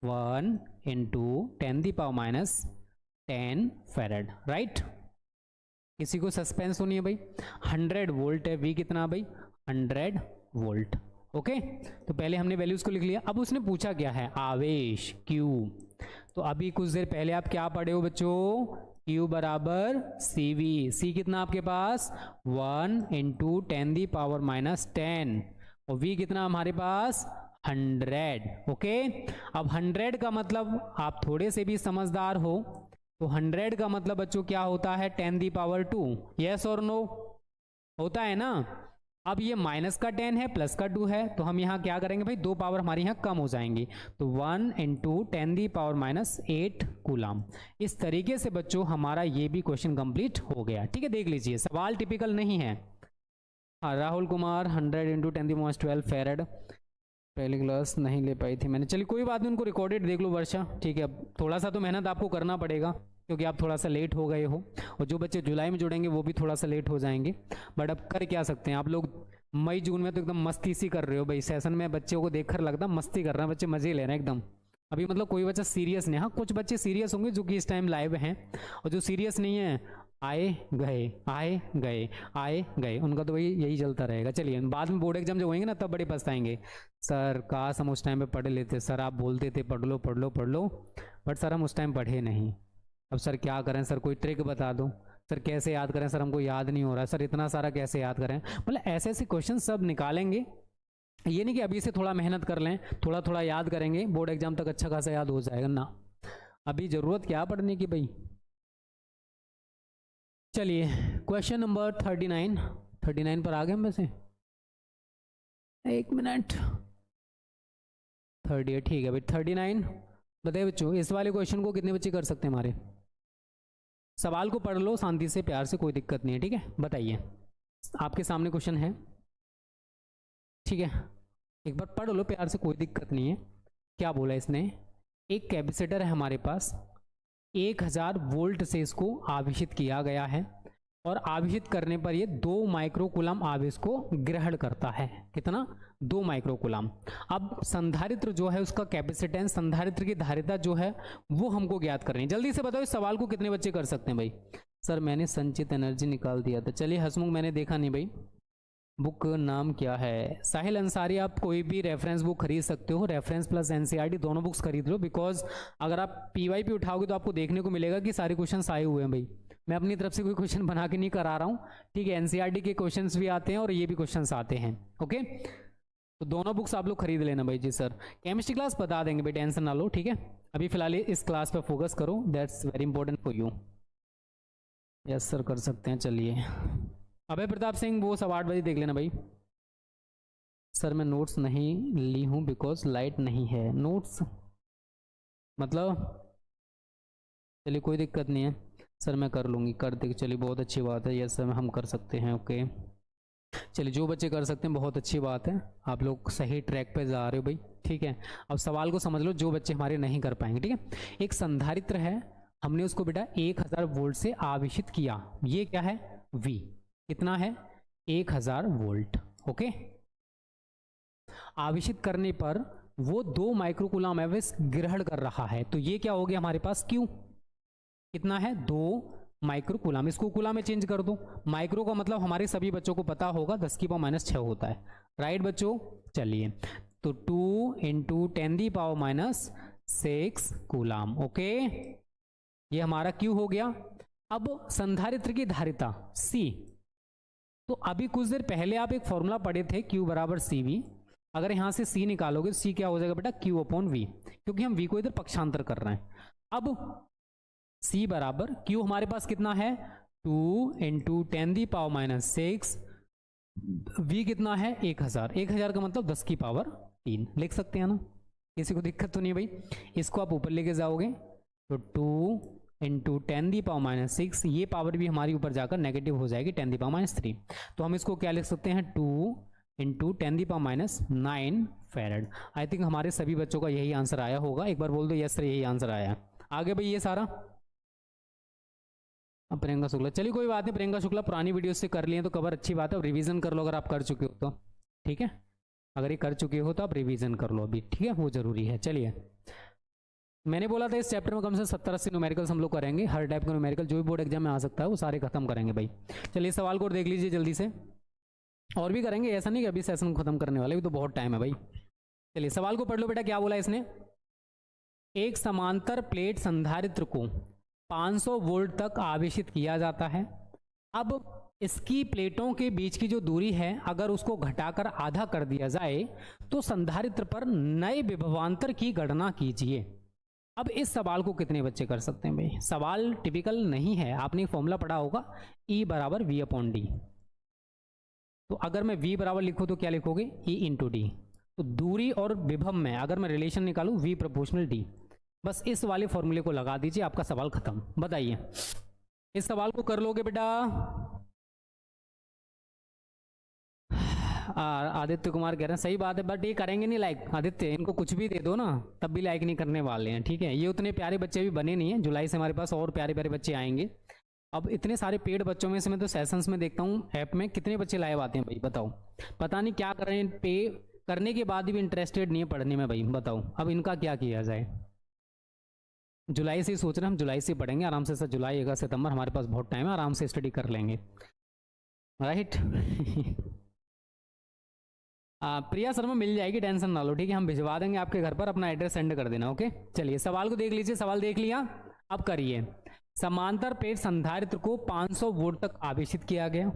1 इंटू 10⁻10 फैरड, राइट। किसी को सस्पेंस होनी है भाई। 100 वोल्ट है, V कितना भाई, 100 वोल्ट। ओके तो पहले हमने वैल्यूज को लिख लिया। अब उसने पूछा क्या है, आवेश Q। तो अभी कुछ देर पहले आप क्या पढ़े हो बच्चों, Q बराबर CV। C कितना आपके पास, 1 इंटू 10⁻10 और V कितना हमारे पास 100। ओके अब 100 का मतलब, आप थोड़े से भी समझदार हो तो 100 का मतलब बच्चों क्या होता है, 10⁻2। यस और नो, होता है ना। अब ये माइनस का 10 है, प्लस का 2 है, तो हम यहाँ क्या करेंगे भाई, 2 पावर हमारी यहाँ कम हो जाएंगी, तो 1 इंटू 10⁻8 कूलम। इस तरीके से बच्चों हमारा ये भी क्वेश्चन कंप्लीट हो गया, ठीक है। देख लीजिए सवाल टिपिकल नहीं है। राहुल कुमार 100 इंटू 10⁻12 फैरड, पहली क्लास नहीं ले पाई थी मैंने, चलिए कोई बात नहीं, उनको रिकॉर्डेड देख लो वर्षा, ठीक है। अब थोड़ा सा तो मेहनत आपको करना पड़ेगा क्योंकि आप थोड़ा सा लेट हो गए हो, और जो बच्चे जुलाई में जुड़ेंगे वो भी थोड़ा सा लेट हो जाएंगे, बट अब कर क्या सकते हैं। आप लोग मई जून में तो एकदम मस्ती सी कर रहे हो भाई, सेशन में बच्चों को देखकर लगता मस्ती कर रहे हैं, बच्चे मजे ले रहे हैं एकदम। अभी मतलब कोई बच्चा सीरियस नहीं, हाँ कुछ बच्चे सीरियस होंगे जो कि इस टाइम लाइव हैं, और जो सीरियस नहीं है आए गए आए गए आए गए, उनका तो भाई यही चलता रहेगा। चलिए बाद में बोर्ड एग्जाम जब होंगे ना तब बड़े पछताएंगे, सर काश हम उस टाइम पे पढ़ लेते, सर आप बोलते थे पढ़ लो पढ़ लो पढ़ लो, बट सर हम उस टाइम पढ़े नहीं। अब सर क्या करें, सर कोई ट्रिक बता दो, सर कैसे याद करें, सर हमको याद नहीं हो रहा, सर इतना सारा कैसे याद करें। मतलब ऐसे ऐसे क्वेश्चन सब निकालेंगे, ये नहीं कि अभी से थोड़ा मेहनत कर लें, थोड़ा थोड़ा याद करेंगे, बोर्ड एग्जाम तक अच्छा खासा याद हो जाएगा ना। अभी जरूरत क्या पढ़ने की भाई। चलिए क्वेश्चन नंबर 39 पर आ गए हम वैसे, 1 मिनट 38, ठीक है भाई 39। बताइए बच्चों इस वाले क्वेश्चन को कितने बच्चे कर सकते हैं हमारे। सवाल को पढ़ लो शांति से प्यार से, कोई दिक्कत नहीं है, ठीक है। बताइए आपके सामने क्वेश्चन है, ठीक है, एक बार पढ़ लो प्यार से, कोई दिक्कत नहीं है। क्या बोला इसने, एक कैपेसिटर है हमारे पास, 1000 वोल्ट से इसको आवेशित किया गया है, और आवेशित करने पर ये 2 माइक्रोकूलम आवेश को ग्रहण करता है। कितना, 2 माइक्रोकूलम। अब संधारित्र जो है उसका कैपेसिटेंस, संधारित्र की धारिता जो है वो हमको ज्ञात करनी है। जल्दी से बताओ इस सवाल को कितने बच्चे कर सकते हैं भाई। सर मैंने संचित एनर्जी निकाल दिया था। चलिए हसमुख मैंने देखा नहीं भाई, बुक नाम क्या है, साहिल अंसारी। आप कोई भी रेफरेंस बुक खरीद सकते हो, रेफरेंस प्लस एनसीईआरटी दोनों बुक्स खरीद लो, बिकॉज अगर आप पीवाई पे उठाओगे तो आपको देखने को मिलेगा कि सारे क्वेश्चन आए हुए हैं भाई। मैं अपनी तरफ से कोई क्वेश्चन बना के नहीं करा रहा हूँ, ठीक है। एनसीईआरटी के क्वेश्चन भी आते हैं और ये भी क्वेश्चन आते हैं, ओके। तो दोनों बुक्स आप लोग खरीद लेना भाई। जी सर केमिस्ट्री क्लास बता देंगे भाई, टेंशन ना लो, ठीक है। अभी फिलहाल इस क्लास पर फोकस करो, that's very important for you. Yes sir कर सकते हैं। चलिए अभय प्रताप सिंह वो सब 8 बजे देख लेना भाई। सर मैं नोट्स नहीं ली हूँ बिकॉज लाइट नहीं है। नोट्स मतलब, चलिए कोई दिक्कत नहीं है सर, मैं कर लूँगी, कर दे। चलिए बहुत अच्छी बात है, यस सर हम कर सकते हैं, ओके। चलिए जो बच्चे कर सकते हैं बहुत अच्छी बात है, आप लोग सही ट्रैक पे जा रहे हो भाई, ठीक है, अब सवाल को समझ लो जो बच्चे हमारे नहीं कर पाएंगे। ठीक है, एक संधारित्र है, हमने उसको बेटा 1000 वोल्ट से आवेशित किया। ये क्या है? V। कितना है? 1000 वोल्ट। ओके, आवेशित करने पर वो 2 माइक्रोकूलम एवरेज ग्रहण कर रहा है, तो ये क्या हो गया हमारे पास? Q कितना है? 2 माइक्रोकूलम। इसको कूलम में चेंज कर दो। माइक्रो का मतलब हमारे सभी बच्चों को पता होगा 10⁻⁻6 होता है, राइट बच्चों? चलिए, तो 2 × 10⁻⁶ कूलम। ओके, ये हमारा Q हो गया। अब संधारित्र की धारिता C, तो अभी कुछ देर पहले आप एक फॉर्मूला पढ़े थे Q = CV। अगर यहां से C निकालोगे तो C क्या हो जाएगा बेटा? Q/V, क्योंकि हम V को इधर पक्षांतर कर रहे हैं। अब C बराबर Q हमारे पास कितना है? 2 × 10⁻⁶, V कितना है? 1000। 1000 का मतलब 10⁻3 लिख सकते हैं ना, किसी को दिक्कत तो नहीं भाई। इसको आप ऊपर लेके जाओगे तो 2 × 10⁻⁶, ये पावर भी हमारी ऊपर जाकर नेगेटिव हो जाएगी 10⁻3। तो हम इसको क्या लिख सकते हैं? 2 × 10⁻9 फैरेड। आई थिंक हमारे सभी बच्चों का यही आंसर आया होगा। एक बार बोल दो यस सर, यही आंसर आया। आगे भाई ये सारा अब प्रियंका शुक्ला, चलिए कोई बात नहीं प्रियंका शुक्ला, पुरानी वीडियो से कर लिए तो कवर, अच्छी बात है। अब रिवीजन कर लो अगर आप कर चुके हो तो, ठीक है? अगर ये कर चुके हो तो आप रिवीजन कर लो अभी, ठीक है? वो जरूरी है। चलिए, मैंने बोला था इस चैप्टर में कम से 70-80 न्यूमेरिकल्स हम लोग करेंगे। हर टाइप का न्यूमेरिकल जो भी बोर्ड एग्जाम में आ सकता है वो सारे खत्म करेंगे भाई। चलिए सवाल को देख लीजिए जल्दी से, और भी करेंगे, ऐसा नहीं कि अभी सेशन खत्म करने वाले, अभी तो बहुत टाइम है भाई। चलिए सवाल को पढ़ लो बेटा, क्या बोला इसने? एक समांतर प्लेट संधारित्र को 500 वोल्ट तक आवेशित किया जाता है। अब इसकी प्लेटों के बीच की जो दूरी है अगर उसको घटाकर आधा कर दिया जाए तो संधारित्र पर नए विभवांतर की गणना कीजिए। अब इस सवाल को कितने बच्चे कर सकते हैं भाई? सवाल टिपिकल नहीं है, आपने फॉर्मूला पढ़ा होगा E = V/D। तो अगर मैं V बराबर लिखूं तो क्या लिखोगे? E × D। तो दूरी और विभव में अगर मैं रिलेशन निकालूं V ∝ D, बस इस वाले फॉर्मूले को लगा दीजिए, आपका सवाल खत्म। बताइए इस सवाल को कर लोगे बेटा? आदित्य कुमार कह रहे हैं सही बात है, बट ये करेंगे नहीं लाइक। आदित्य इनको कुछ भी दे दो ना तब भी लाइक नहीं करने वाले हैं, ठीक है? ये उतने प्यारे बच्चे भी बने नहीं है। जुलाई से हमारे पास और प्यारे प्यारे बच्चे आएंगे। अब इतने सारे पेड बच्चों में से मैं तो सेशंस में देखता हूँ ऐप में कितने बच्चे लाइव आते हैं भाई, बताओ। पता नहीं क्या कर रहे हैं, पे करने के बाद भी इंटरेस्टेड नहीं है पढ़ने में भाई, बताओ अब इनका क्या किया जाए। जुलाई से ही सोच रहे हैं हम, जुलाई से पढ़ेंगे आराम से। सर जुलाई 1 सितंबर हमारे पास बहुत टाइम है, आराम से स्टडी कर लेंगे, राइट? प्रिया शर्मा मिल जाएगी, टेंशन ना लो, ठीक है? हम भिजवा देंगे आपके घर पर, अपना एड्रेस सेंड कर देना। ओके चलिए सवाल को देख लीजिए। सवाल देख लिया, अब करिए। समांतर प्लेट संधारित्र को 500 वोल्ट तक आवेशित किया गया।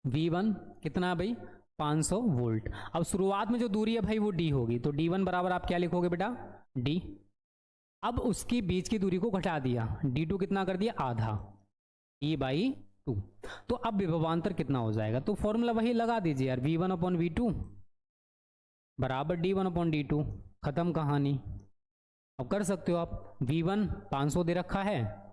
V1 कितना है भाई? 500 वोल्ट। अब शुरुआत में जो दूरी है भाई वो D होगी, तो D1 बराबर आप क्या लिखोगे बेटा? D। अब उसकी बीच की दूरी को घटा दिया, D2 कितना कर दिया? आधा, E/2। तो अब विभवांतर कितना हो जाएगा? तो फॉर्मूला वही लगा दीजिए यार, V1/V2 बराबर D1/D2। खत्म कहानी। अब कर सकते हो आप। V1 500 दे रखा है,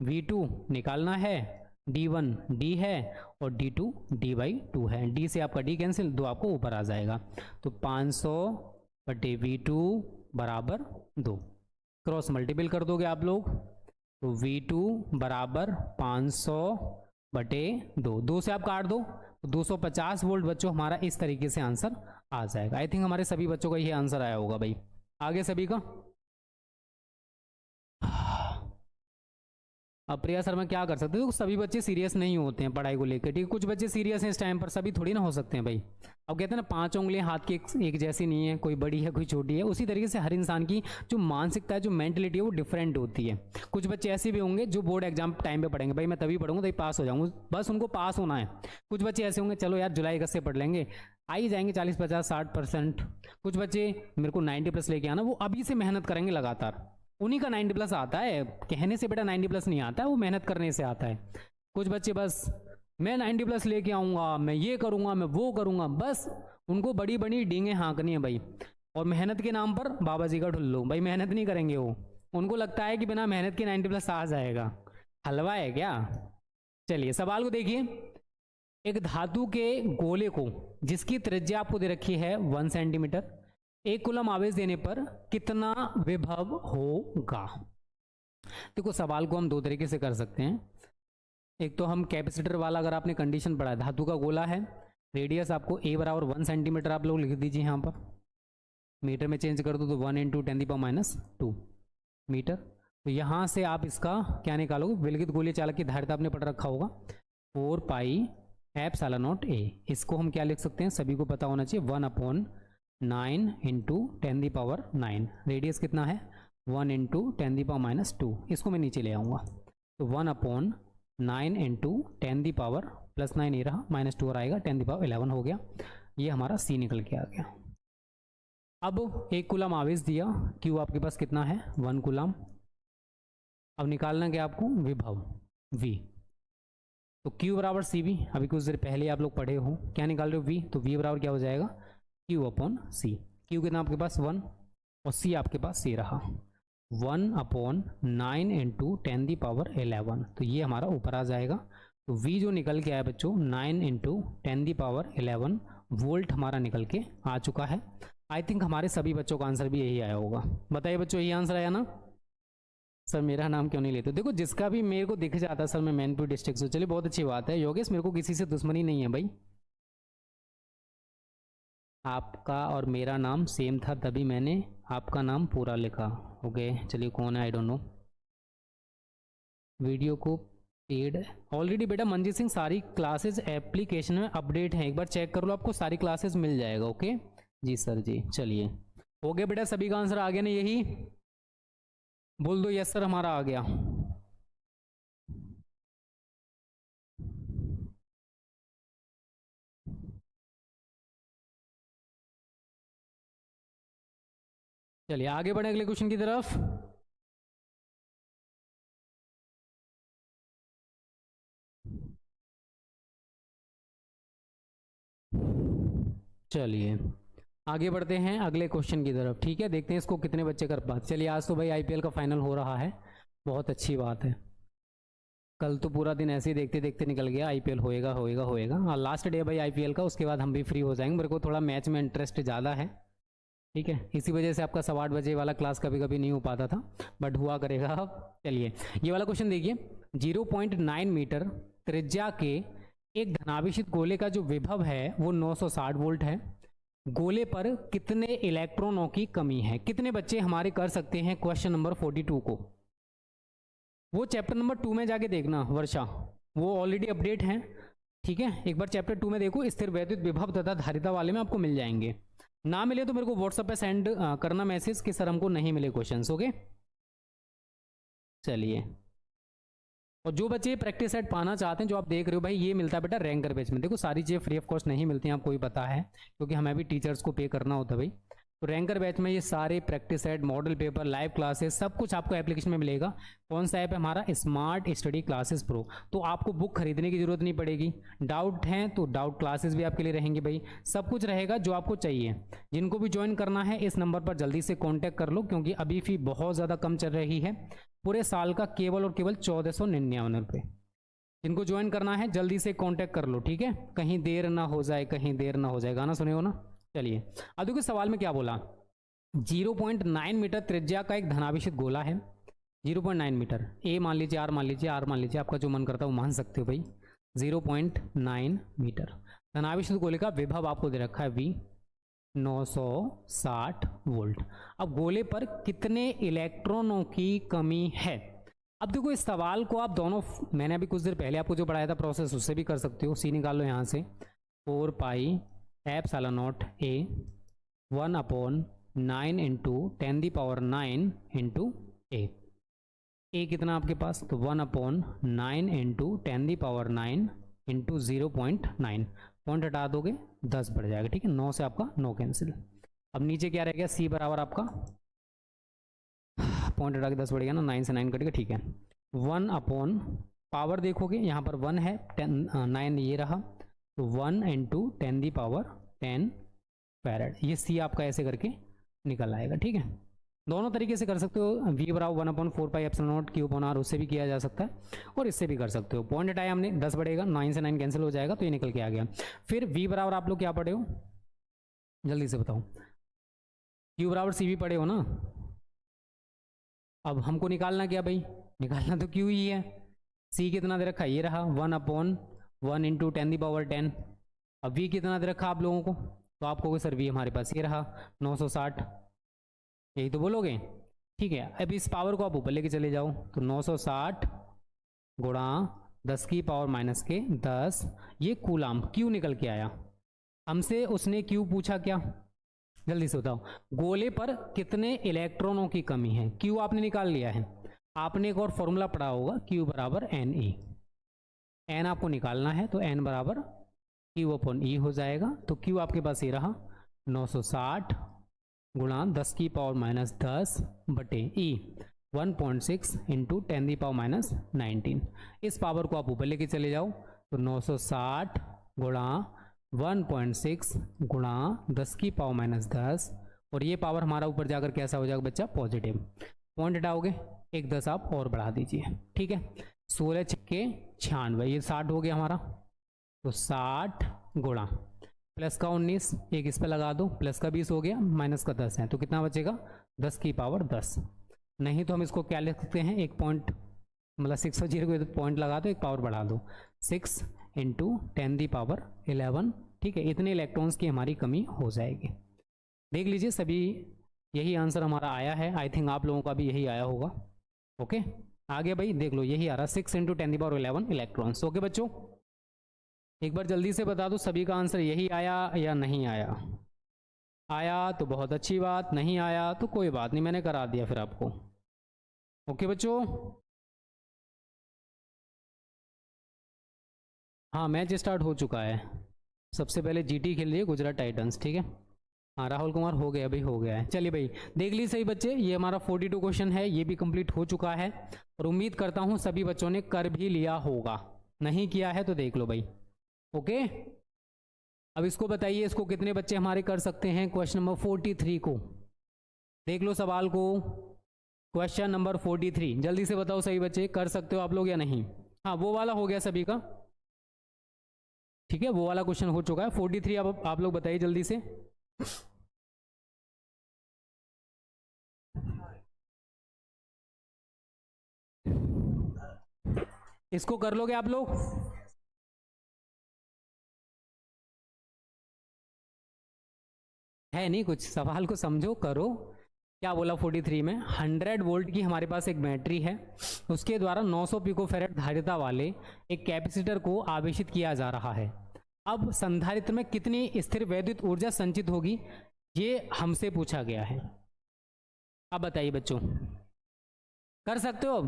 V2 निकालना है, D1 D है और D2 D/2 है। D से आपका D कैंसिल, 2 आपको ऊपर आ जाएगा। तो 500/V2 = 2। क्रॉस मल्टीपल कर दोगे आप लोग तो V2 = 500/2। 2 से आप काट दो तो 250 वोल्ट बच्चों हमारा इस तरीके से आंसर आ जाएगा। आई थिंक हमारे सभी बच्चों का ये आंसर आया होगा भाई। आगे सभी का। अब प्रिया शर्मा क्या कर सकते हो? तो सभी बच्चे सीरियस नहीं होते हैं पढ़ाई को लेकर, ठीक है? कुछ बच्चे सीरियस हैं इस टाइम पर, सभी थोड़ी ना हो सकते हैं भाई। अब कहते हैं ना 5 उंगलियां हाथ की एक जैसी नहीं है, कोई बड़ी है कोई छोटी है। उसी तरीके से हर इंसान की जो मानसिकता है, जो मेंटलिटी है वो डिफरेंट होती है। कुछ बच्चे ऐसे भी होंगे जो बोर्ड एग्जाम टाइम पे पढ़ेंगे, भाई मैं तभी पढ़ूंगा तभी पास हो जाऊंगा, बस उनको पास होना है। कुछ बच्चे ऐसे होंगे चलो यार जुलाई 1 से पढ़ लेंगे, आ ही जाएंगे 40, 50, 60%। कुछ बच्चे मेरे को 90+ लेके आना, वो अभी से मेहनत करेंगे लगातार, उन्हीं का 90+ आता है। कहने से बेटा 90+ नहीं आता है, वो मेहनत करने से आता है। कुछ बच्चे बस मैं 90+ लेके आऊँगा, मैं ये करूँगा, मैं वो करूँगा, बस उनको बड़ी बड़ी डींगे हाँकनी है भाई। और मेहनत के नाम पर बाबा जी का ढुल्लू, भाई मेहनत नहीं करेंगे वो। उनको लगता है कि बिना मेहनत के 90+ आ जाएगा, हलवा है क्या? चलिए सवाल को देखिए। एक धातु के गोले को जिसकी त्रिज्या आपको दे रखी है 1 सेंटीमीटर, 1 कूलम आवेश देने पर कितना विभव होगा। देखो सवाल को हम दो तरीके से कर सकते हैं। एक तो हम कैपेसिटर वाला, अगर आपने कंडीशन पढ़ा है, धातु का गोला है, रेडियस आपको a बराबर 1 सेंटीमीटर आप लोग लिख दीजिए यहाँ पर, मीटर में चेंज कर दो तो 1 × 10⁻² मीटर। तो यहाँ से आप इसका क्या निकालोगे, विलगित गोलीय चालक की धारिता आपने पढ़ रखा होगा 4πε0a। इसको हम क्या लिख सकते हैं, सभी को पता होना चाहिए, 1/9 × 10⁻9। रेडियस कितना है 1 × 10⁻²। इसको मैं नीचे ले आऊँगा तो 1/9 × 10⁻+9 ये रहा, -2 और आएगा 10⁻11 हो गया। ये हमारा सी निकल के आ गया। अब 1 कूलम आवेश दिया, क्यू आपके पास कितना है 1 कूलम। अब निकालना क्या आपको, विभव V। तो Q बराबर CV, अभी कुछ देर पहले आप लोग पढ़े हो, क्या निकाल रहे हो V, तो V बराबर क्या हो जाएगा Q/C। Q कितना आपके पास 1 और C आपके पास ये रहा 1/9 × 10⁻11। तो ये हमारा ऊपर आ जाएगा। तो V जो निकल के आया बच्चों 9 × 10⁻11 वोल्ट हमारा निकल के आ चुका है। आई थिंक हमारे सभी बच्चों का आंसर भी यही आया होगा। बताइए बच्चों, यही आंसर आया ना। सर मेरा नाम क्यों नहीं लेते, देखो जिसका भी मेरे को दिख जाता सर मैं मैनपुर डिस्ट्रिक्ट से, चलिए बहुत अच्छी बात है। योगेश मेरे को किसी से दुश्मनी नहीं है भाई, आपका और मेरा नाम सेम था तभी मैंने आपका नाम पूरा लिखा। ओके चलिए कौन है आई डोंट नो। वीडियो को पेड ऑलरेडी बेटा मंजीत सिंह सारी क्लासेस एप्लीकेशन में अपडेट हैं, एक बार चेक कर लो, आपको सारी क्लासेस मिल जाएगा। ओके जी सर जी, चलिए हो गया बेटा, सभी का आंसर आ गया ना, यही बोल दो यस सर हमारा आ गया। चलिए आगे बढ़े अगले क्वेश्चन की तरफ। चलिए आगे बढ़ते हैं अगले क्वेश्चन की तरफ, ठीक है। देखते हैं इसको कितने बच्चे कर पाते। चलिए आज तो भाई आईपीएल का फाइनल हो रहा है, बहुत अच्छी बात है। कल तो पूरा दिन ऐसे ही देखते देखते निकल गया, आईपीएल होएगा होएगा होएगा। हाँ लास्ट डे भाई आईपीएल का, उसके बाद हम भी फ्री हो जाएंगे। मेरे को थोड़ा मैच में इंटरेस्ट ज़्यादा है, ठीक है, इसी वजह से आपका 8:15 बजे वाला क्लास कभी कभी नहीं हो पाता था, बट हुआ करेगा अब। चलिए ये वाला क्वेश्चन देखिए, 0.9 मीटर त्रिज्या के एक धनाभिषिक्त गोले का जो विभव है वो 960 वोल्ट है। गोले पर कितने इलेक्ट्रॉनों की कमी है। कितने बच्चे हमारे कर सकते हैं क्वेश्चन नंबर 42 को। वो चैप्टर नंबर 2 में जाके देखना वर्षा, वो ऑलरेडी अपडेट हैं, ठीक है। एक बार चैप्टर 2 में देखो, स्थिर वैद्युत विभव तथा धारिता वाले में आपको मिल जाएंगे। ना मिले तो मेरे को व्हाट्सएप पे सेंड करना मैसेज कि सर हमको नहीं मिले क्वेश्चंस। ओके चलिए, और जो बच्चे प्रैक्टिस सेट पाना चाहते हैं, जो आप देख रहे हो भाई, ये मिलता है बेटा रैंकर बैच में। देखो सारी चीज़ें फ्री ऑफ कॉस्ट नहीं मिलती हैं, आपको भी पता है, क्योंकि हमें भी टीचर्स को पे करना होता है भाई। तो रैंकर बैच में ये सारे practice set, model paper, live classes, सब कुछ आपको एप्लीकेशन में मिलेगा। कौन सा ऐप है हमारा, स्मार्ट स्टडी क्लासेस प्रो। तो आपको बुक खरीदने की जरूरत नहीं पड़ेगी। डाउट हैं तो डाउट क्लासेस भी आपके लिए रहेंगे भाई, सब कुछ रहेगा जो आपको चाहिए। जिनको भी ज्वाइन करना है इस नंबर पर जल्दी से कॉन्टैक्ट कर लो, क्योंकि अभी फी बहुत ज़्यादा कम चल रही है, पूरे साल का केवल और केवल 1499 रुपये। जिनको ज्वाइन करना है जल्दी से कांटेक्ट कर लो, ठीक है, कहीं देर ना हो जाए, कहीं देर ना हो जाए। गाना सुने हो ना। चलिए अब देखो सवाल में क्या बोला, 0.9 मीटर त्रिज्या का एक धनाभिषिक्त गोला है। 0.9 मीटर, ए मान लीजिए, आर मान लीजिए, आर मान लीजिए, आपका जो मन करता है वो मान सकते हो भाई। 0.9 मीटर धनाभिषिक्त गोले का विभव आपको दे रखा है V 960 वोल्ट। अब गोले पर कितने इलेक्ट्रॉनों की कमी है। अब देखो इस सवाल को आप दोनों, मैंने अभी कुछ देर पहले आपको जो पढ़ाया था प्रोसेस, उससे भी कर सकते हो। सी निकाल लो यहाँ से, 4πε0 a 1/9 × 10⁻9 × a। a कितना आपके पास, तो 1/9 × 10⁻9 × 0.9, पॉइंट हटा दोगे 10 बढ़ जाएगा, ठीक है। 9 से आपका 9 कैंसिल। अब नीचे क्या रह गया, c बराबर आपका, पॉइंट हटा के 10 बढ़ गया ना, 9 से 9 कटेगा, ठीक है। 1/ पावर देखोगे यहाँ पर 1 है, 9 ये रहा, तो 1 × 10⁻10 फैरेड। ये c आपका ऐसे करके निकल आएगा, ठीक है। दोनों तरीके से कर सकते हो, v बराबर 1/4πε0 Q/r, उससे भी किया जा सकता है और इससे भी कर सकते हो। पॉइंट हटाया हमने, 10 बढ़ेगा, 9 से 9 कैंसिल हो जाएगा, तो ये निकल के आ गया। फिर v बराबर आप लोग क्या पढ़े हो, जल्दी से बताओ। क्यू बराबर सी वी पढ़े हो ना। अब हमको निकालना क्या भाई, निकालना तो क्यू ही है। सी कितना दे रखा है, ये रहा 1/1 इंटू 10⁻10। अब वी कितना दे रखा आप लोगों को, तो आप कहोगे सर वी हमारे पास ये रहा 960, यही तो बोलोगे। ठीक है, अब इस पावर को आप ऊपर लेके चले जाओ, तो 960 गुणा 10 की पावर माइनस के 10, ये कूलाम क्यू निकल के आया। हमसे उसने क्यू पूछा क्या, जल्दी से बताओ, गोले पर कितने इलेक्ट्रॉनों की कमी है, क्यू आपने निकाल लिया है। आपने एक और फॉर्मूला पढ़ा होगा, क्यू बराबर एन ई, एन आपको निकालना है, तो एन बराबर क्यू अपॉन ई हो जाएगा। तो क्यू आपके पास ये रहा 960 गुणा 10 की पावर माइनस 10 बटे ई 1.6 इंटू 10⁻19। इस पावर को आप ऊपर लेके चले जाओ, तो 960 गुणा 1.6 गुणा 10 की पावर माइनस 10, और ये पावर हमारा ऊपर जाकर कैसा हो जाएगा बच्चा, पॉजिटिव। पॉइंट हटाओगे, एक 10 आप और बढ़ा दीजिए। ठीक है, 16 छक्के 96, ये 60 हो गया हमारा, तो 60 गुणा प्लस का 19, एक इस पे लगा दो, प्लस का 20 हो गया, माइनस का 10 है, तो कितना बचेगा 10 की पावर 10। नहीं तो हम इसको क्या लिख सकते हैं, एक पॉइंट मतलब 6 और 0 को पॉइंट लगा दो, एक पावर बढ़ा दो, 6 इंटू 10⁻11। ठीक है, इतने इलेक्ट्रॉन्स की हमारी कमी हो जाएगी। देख लीजिए सभी यही आंसर हमारा आया है, आई थिंक आप लोगों का भी यही आया होगा। ओके, आगे भाई देख लो, यही आ रहा 6 इंटू 10⁻11 इलेक्ट्रॉन्स। ओके बच्चों, एक बार जल्दी से बता दो सभी का आंसर यही आया या नहीं आया। आया तो बहुत अच्छी बात, नहीं आया तो कोई बात नहीं, मैंने करा दिया फिर आपको। ओके बच्चों, हाँ मैच स्टार्ट हो चुका है। सबसे पहले जीटी खेल रही है गुजरात टाइटंस। ठीक है, हाँ राहुल कुमार हो गया भाई, हो गया है। चलिए भाई देख लीजिए सही बच्चे, ये हमारा 42 क्वेश्चन है, ये भी कंप्लीट हो चुका है, और उम्मीद करता हूँ सभी बच्चों ने कर भी लिया होगा। नहीं किया है तो देख लो भाई। ओके, अब इसको बताइए, इसको कितने बच्चे हमारे कर सकते हैं, क्वेश्चन नंबर 43 को देख लो सवाल को। क्वेश्चन नंबर 43 जल्दी से बताओ सही बच्चे, कर सकते हो आप लोग या नहीं। हाँ वो वाला हो गया सभी का। ठीक है, वो वाला क्वेश्चन हो चुका है। 43 आप लोग बताइए जल्दी से। इसको कर लोगे आप लोग, है नहीं कुछ, सवाल को समझो करो। क्या बोला 43 में, 100 वोल्ट की हमारे पास एक बैटरी है, उसके द्वारा 900 पिकोफैरेड धारिता वाले एक कैपेसिटर को आवेशित किया जा रहा है। अब संधारित्र में कितनी स्थिर वैद्युत ऊर्जा संचित होगी, ये हमसे पूछा गया है। अब बताइए बच्चों, कर सकते हो।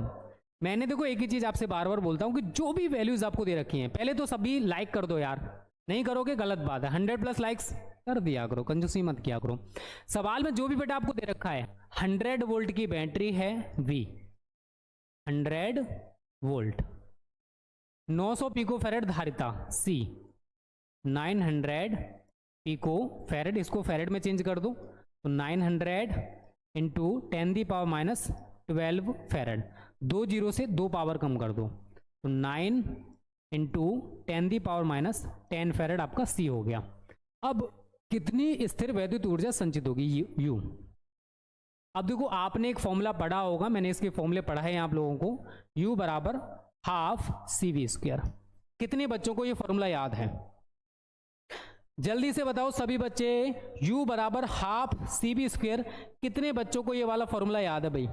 मैंने देखो एक ही चीज आपसे बार बार बोलता हूं कि जो भी वैल्यूज आपको दे रखी हैं, पहले तो सभी लाइक कर दो यार, नहीं करोगे गलत बात है। 100+ लाइक्स कर दिया करो, कंजूसी मत किया करो। सवाल में जो भी बेटा आपको दे रखा है, 100 वोल्ट की बैटरी है V, 100 वोल्ट, 900 पिको फैरेड धारिता C, 900 पिको फैरेड, इसको फैरेड में चेंज कर दो, तो 900 इंटू 10⁻12 फैरेड, 2 जीरो से 2 पावर कम कर दो, तो 9 इंटू 10⁻10 फैरेड आपका C हो गया। अब कितनी स्थिर वैद्युत ऊर्जा संचित होगी U। अब देखो आपने एक फॉर्मूला पढ़ा होगा, मैंने इसके फॉर्मूले पढ़ाए हैं आप लोगों को, U बराबर हाफ CV²। कितने बच्चों को ये फॉर्मूला याद है, जल्दी से बताओ सभी बच्चे। U बराबर हाफ CV², कितने बच्चों को ये वाला फॉर्मूला याद है भाई।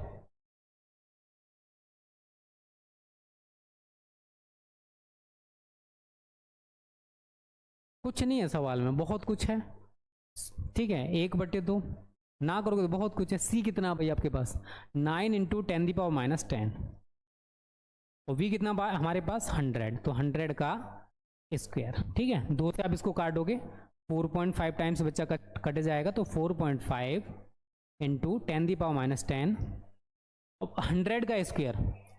कुछ नहीं है सवाल में, बहुत कुछ है। ठीक है, 1/2 ना करोगे तो बहुत कुछ है। C कितना भाई आपके पास, 9 इंटू 10⁻10, और V कितना हमारे पास 100, तो 100 का स्क्वायर। ठीक है, 2 से आप इसको काटोगे, 4.5 टाइम्स बच्चा कट जाएगा, तो 4.5 इंटू 10⁻10, 100 का स्क्वायर।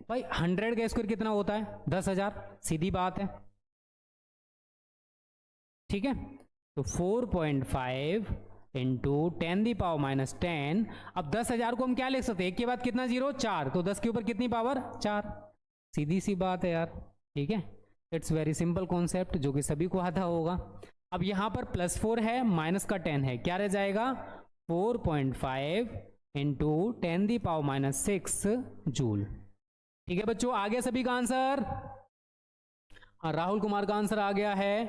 भाई 100 का स्क्वायर कितना होता है, 10,000, सीधी बात है। ठीक है, तो 4.5 इंटू 10⁻10, अब 10,000 को हम क्या लिख सकते हैं, एक के बाद कितना जीरो, 4, तो 10 के ऊपर कितनी पावर, 4, सीधी सी बात है यार। ठीक है, इट्स वेरी सिंपल कॉन्सेप्ट जो कि सभी को आता होगा। अब यहां पर +4 है, माइनस का 10 है, क्या रह जाएगा 4.5 इंटू 10⁻⁻6 जूल। ठीक है बच्चों, आ गया सभी का आंसर? राहुल कुमार का आंसर आ गया है।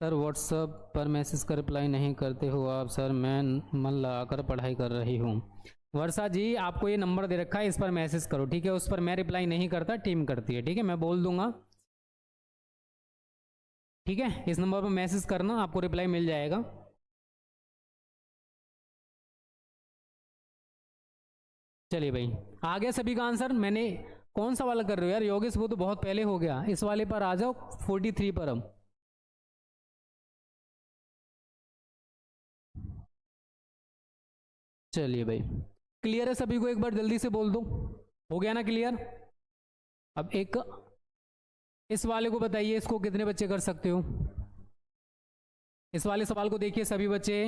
सर व्हाट्सएप पर मैसेज का रिप्लाई नहीं करते हो आप? सर मैं मन लगाकर पढ़ाई कर रही हूँ। वर्षा जी, आपको ये नंबर दे रखा है, इस पर मैसेज करो, ठीक है? उस पर मैं रिप्लाई नहीं करता, टीम करती है, ठीक है? मैं बोल दूंगा, ठीक है? इस नंबर पर मैसेज करना, आपको रिप्लाई मिल जाएगा। चलिए भाई, आ गया सभी का आंसर। मैंने कौन सा वाला कर रहे हो यार योगेश? वो तो बहुत पहले हो गया, इस वाले पर आ जाओ 43 पर। अब चलिए भाई, क्लियर है सभी को? एक बार जल्दी से बोल दो, हो गया ना क्लियर? अब एक इस वाले को बताइए, इसको कितने बच्चे कर सकते हो? इस वाले सवाल को देखिए सभी बच्चे,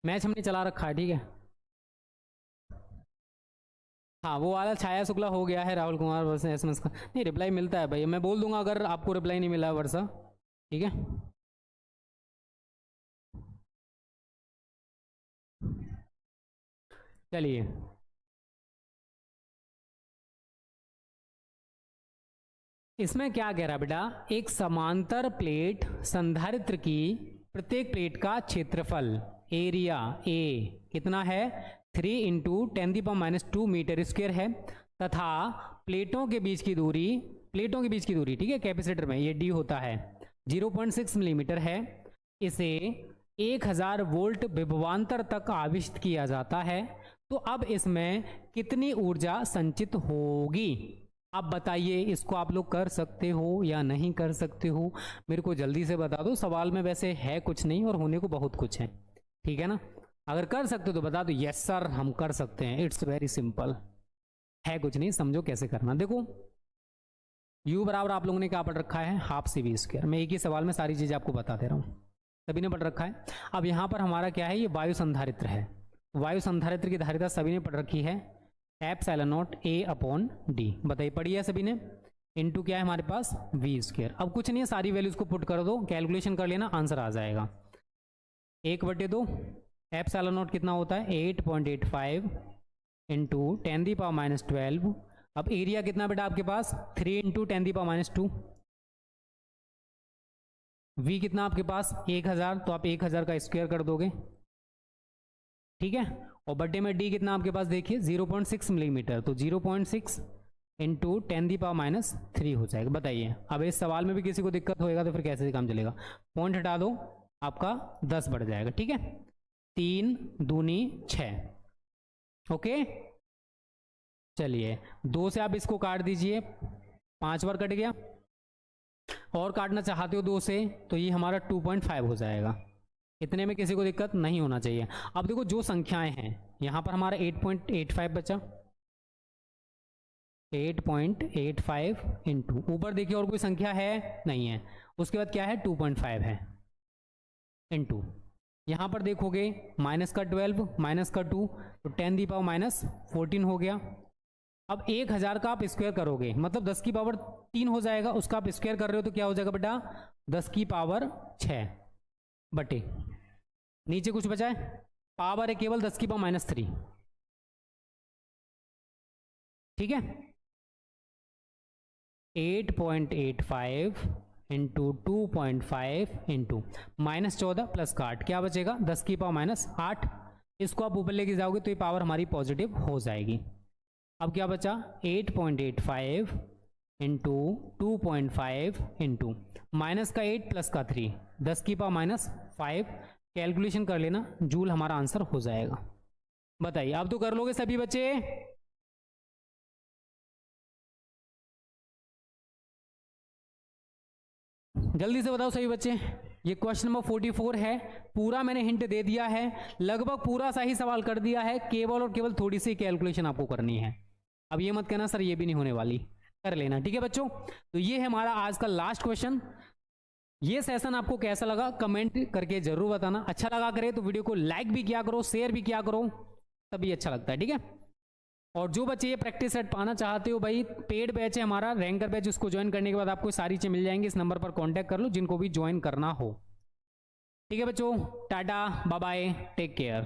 मैच हमने चला रखा है, ठीक है? हाँ, वो वाला छाया शुक्ला हो गया है। राहुल कुमार वर्षा एसएमएस का नहीं रिप्लाई मिलता है भाई, मैं बोल दूंगा अगर आपको रिप्लाई नहीं मिला वर्षा, ठीक है? चलिए, इसमें क्या कह रहा है बेटा? एक समांतर प्लेट संधारित्र की प्रत्येक प्लेट का क्षेत्रफल एरिया ए कितना है? 3 इंटू 10⁻² मीटर स्क्वायर है, तथा प्लेटों के बीच की दूरी, ठीक है, कैपेसिटर में ये डी होता है 0.6 मिलीमीटर है। इसे 1000 वोल्ट विभवांतर तक आविष्ट किया जाता है, तो अब इसमें कितनी ऊर्जा संचित होगी? आप बताइए, इसको आप लोग कर सकते हो या नहीं कर सकते हो? मेरे को जल्दी से बता दो। सवाल में वैसे है कुछ नहीं और होने को बहुत कुछ है, ठीक है ना? अगर कर सकते हो तो बता दो यस सर हम कर सकते हैं, इट्स वेरी सिंपल, है कुछ नहीं, समझो कैसे करना। देखो u बराबर आप लोगों ने क्या पढ़ रखा है? Half C V square. मैं एक ही सवाल में सारी चीजें आपको बता दे रहा हूँ, सभी ने पढ़ रखा है। अब यहाँ पर हमारा क्या है? ये वायु संधारित्र है। वायु संधारित्र की धारिता सभी ने पढ़ रखी है, ε0 A/d। बताइए, पढ़ी है सभी ने? इनटू क्या है हमारे पास? We square. अब कुछ नहीं है, सारी वैल्यूज को पुट कर दो, कैलकुलेशन कर लेना, आंसर आ जाएगा। 1/2 ε0 कितना होता है? 8.85 इंटू 10⁻12। अब एरिया कितना बेटा आपके पास? 3 इंटू 10⁻²। वी कितना आपके पास? 1000, तो आप 1000 का स्क्वायर कर दोगे, ठीक है? और बड्डे में डी कितना आपके पास? देखिए 0.6 मिलीमीटर, तो 0.6 इंटू 10⁻³ हो जाएगा। बताइए, अब इस सवाल में भी किसी को दिक्कत होएगा तो फिर कैसे काम चलेगा? पॉइंट हटा दो, आपका 10 बढ़ जाएगा, ठीक है? 3 दूनी 6, ओके? चलिए, 2 से आप इसको काट दीजिए, 5 बार कट गया। और काटना चाहते हो 2 से तो ये हमारा 2.5 हो जाएगा। इतने में किसी को दिक्कत नहीं होना चाहिए। अब देखो जो संख्याएं हैं, यहां पर हमारा 8.85 बचा, 8.85 इंटू, ऊपर देखिए और कोई संख्या है नहीं है, उसके बाद क्या है? 2.5 है, इंटू यहां पर देखोगे माइनस का 12 माइनस का 2, तो 10⁻14 हो गया। अब 1000 का आप स्क्वायर करोगे, मतलब 10 की पावर 3 हो जाएगा, उसका आप स्क्वायर कर रहे हो तो क्या हो जाएगा बेटा? 10 की पावर 6 बटे, नीचे कुछ बचा है? पावर है केवल 10 की पावर -3, ठीक है? 8.85 इंटू 2.5 इंटू -14 प्लस का 8, क्या बचेगा? 10 की पावर -8। इसको आप ऊपर लेके जाओगे तो ये पावर हमारी पॉजिटिव हो जाएगी। अब क्या बचा? 8.85 इंटू 2.5 इंटू माइनस का 8 प्लस का 3, 10 की पावर -5, कैलकुलेशन कर लेना, जूल हमारा आंसर हो जाएगा। बताइए, आप तो कर लोगे सभी बच्चे? जल्दी से बताओ सभी बच्चे। ये क्वेश्चन नंबर 44 है, पूरा मैंने हिंट दे दिया है, लगभग पूरा सही सवाल कर दिया है, केवल और केवल थोड़ी सी कैलकुलेशन आपको करनी है। अब ये मत कहना सर ये भी नहीं होने वाली, कर लेना, ठीक है बच्चों? तो ये है हमारा आज का लास्ट क्वेश्चन। ये सेशन आपको कैसा लगा कमेंट करके जरूर बताना। अच्छा लगा करे तो वीडियो को लाइक भी किया करो, शेयर भी किया करो, तभी अच्छा लगता है, ठीक है? और जो बच्चे ये प्रैक्टिस सेट पाना चाहते हो भाई, पेड बैच है हमारा, रैंकर बैच, उसको ज्वाइन करने के बाद आपको सारी चीज़ें मिल जाएंगी। इस नंबर पर कांटेक्ट कर लो जिनको भी ज्वाइन करना हो। ठीक है बच्चों, tata bye bye, take care.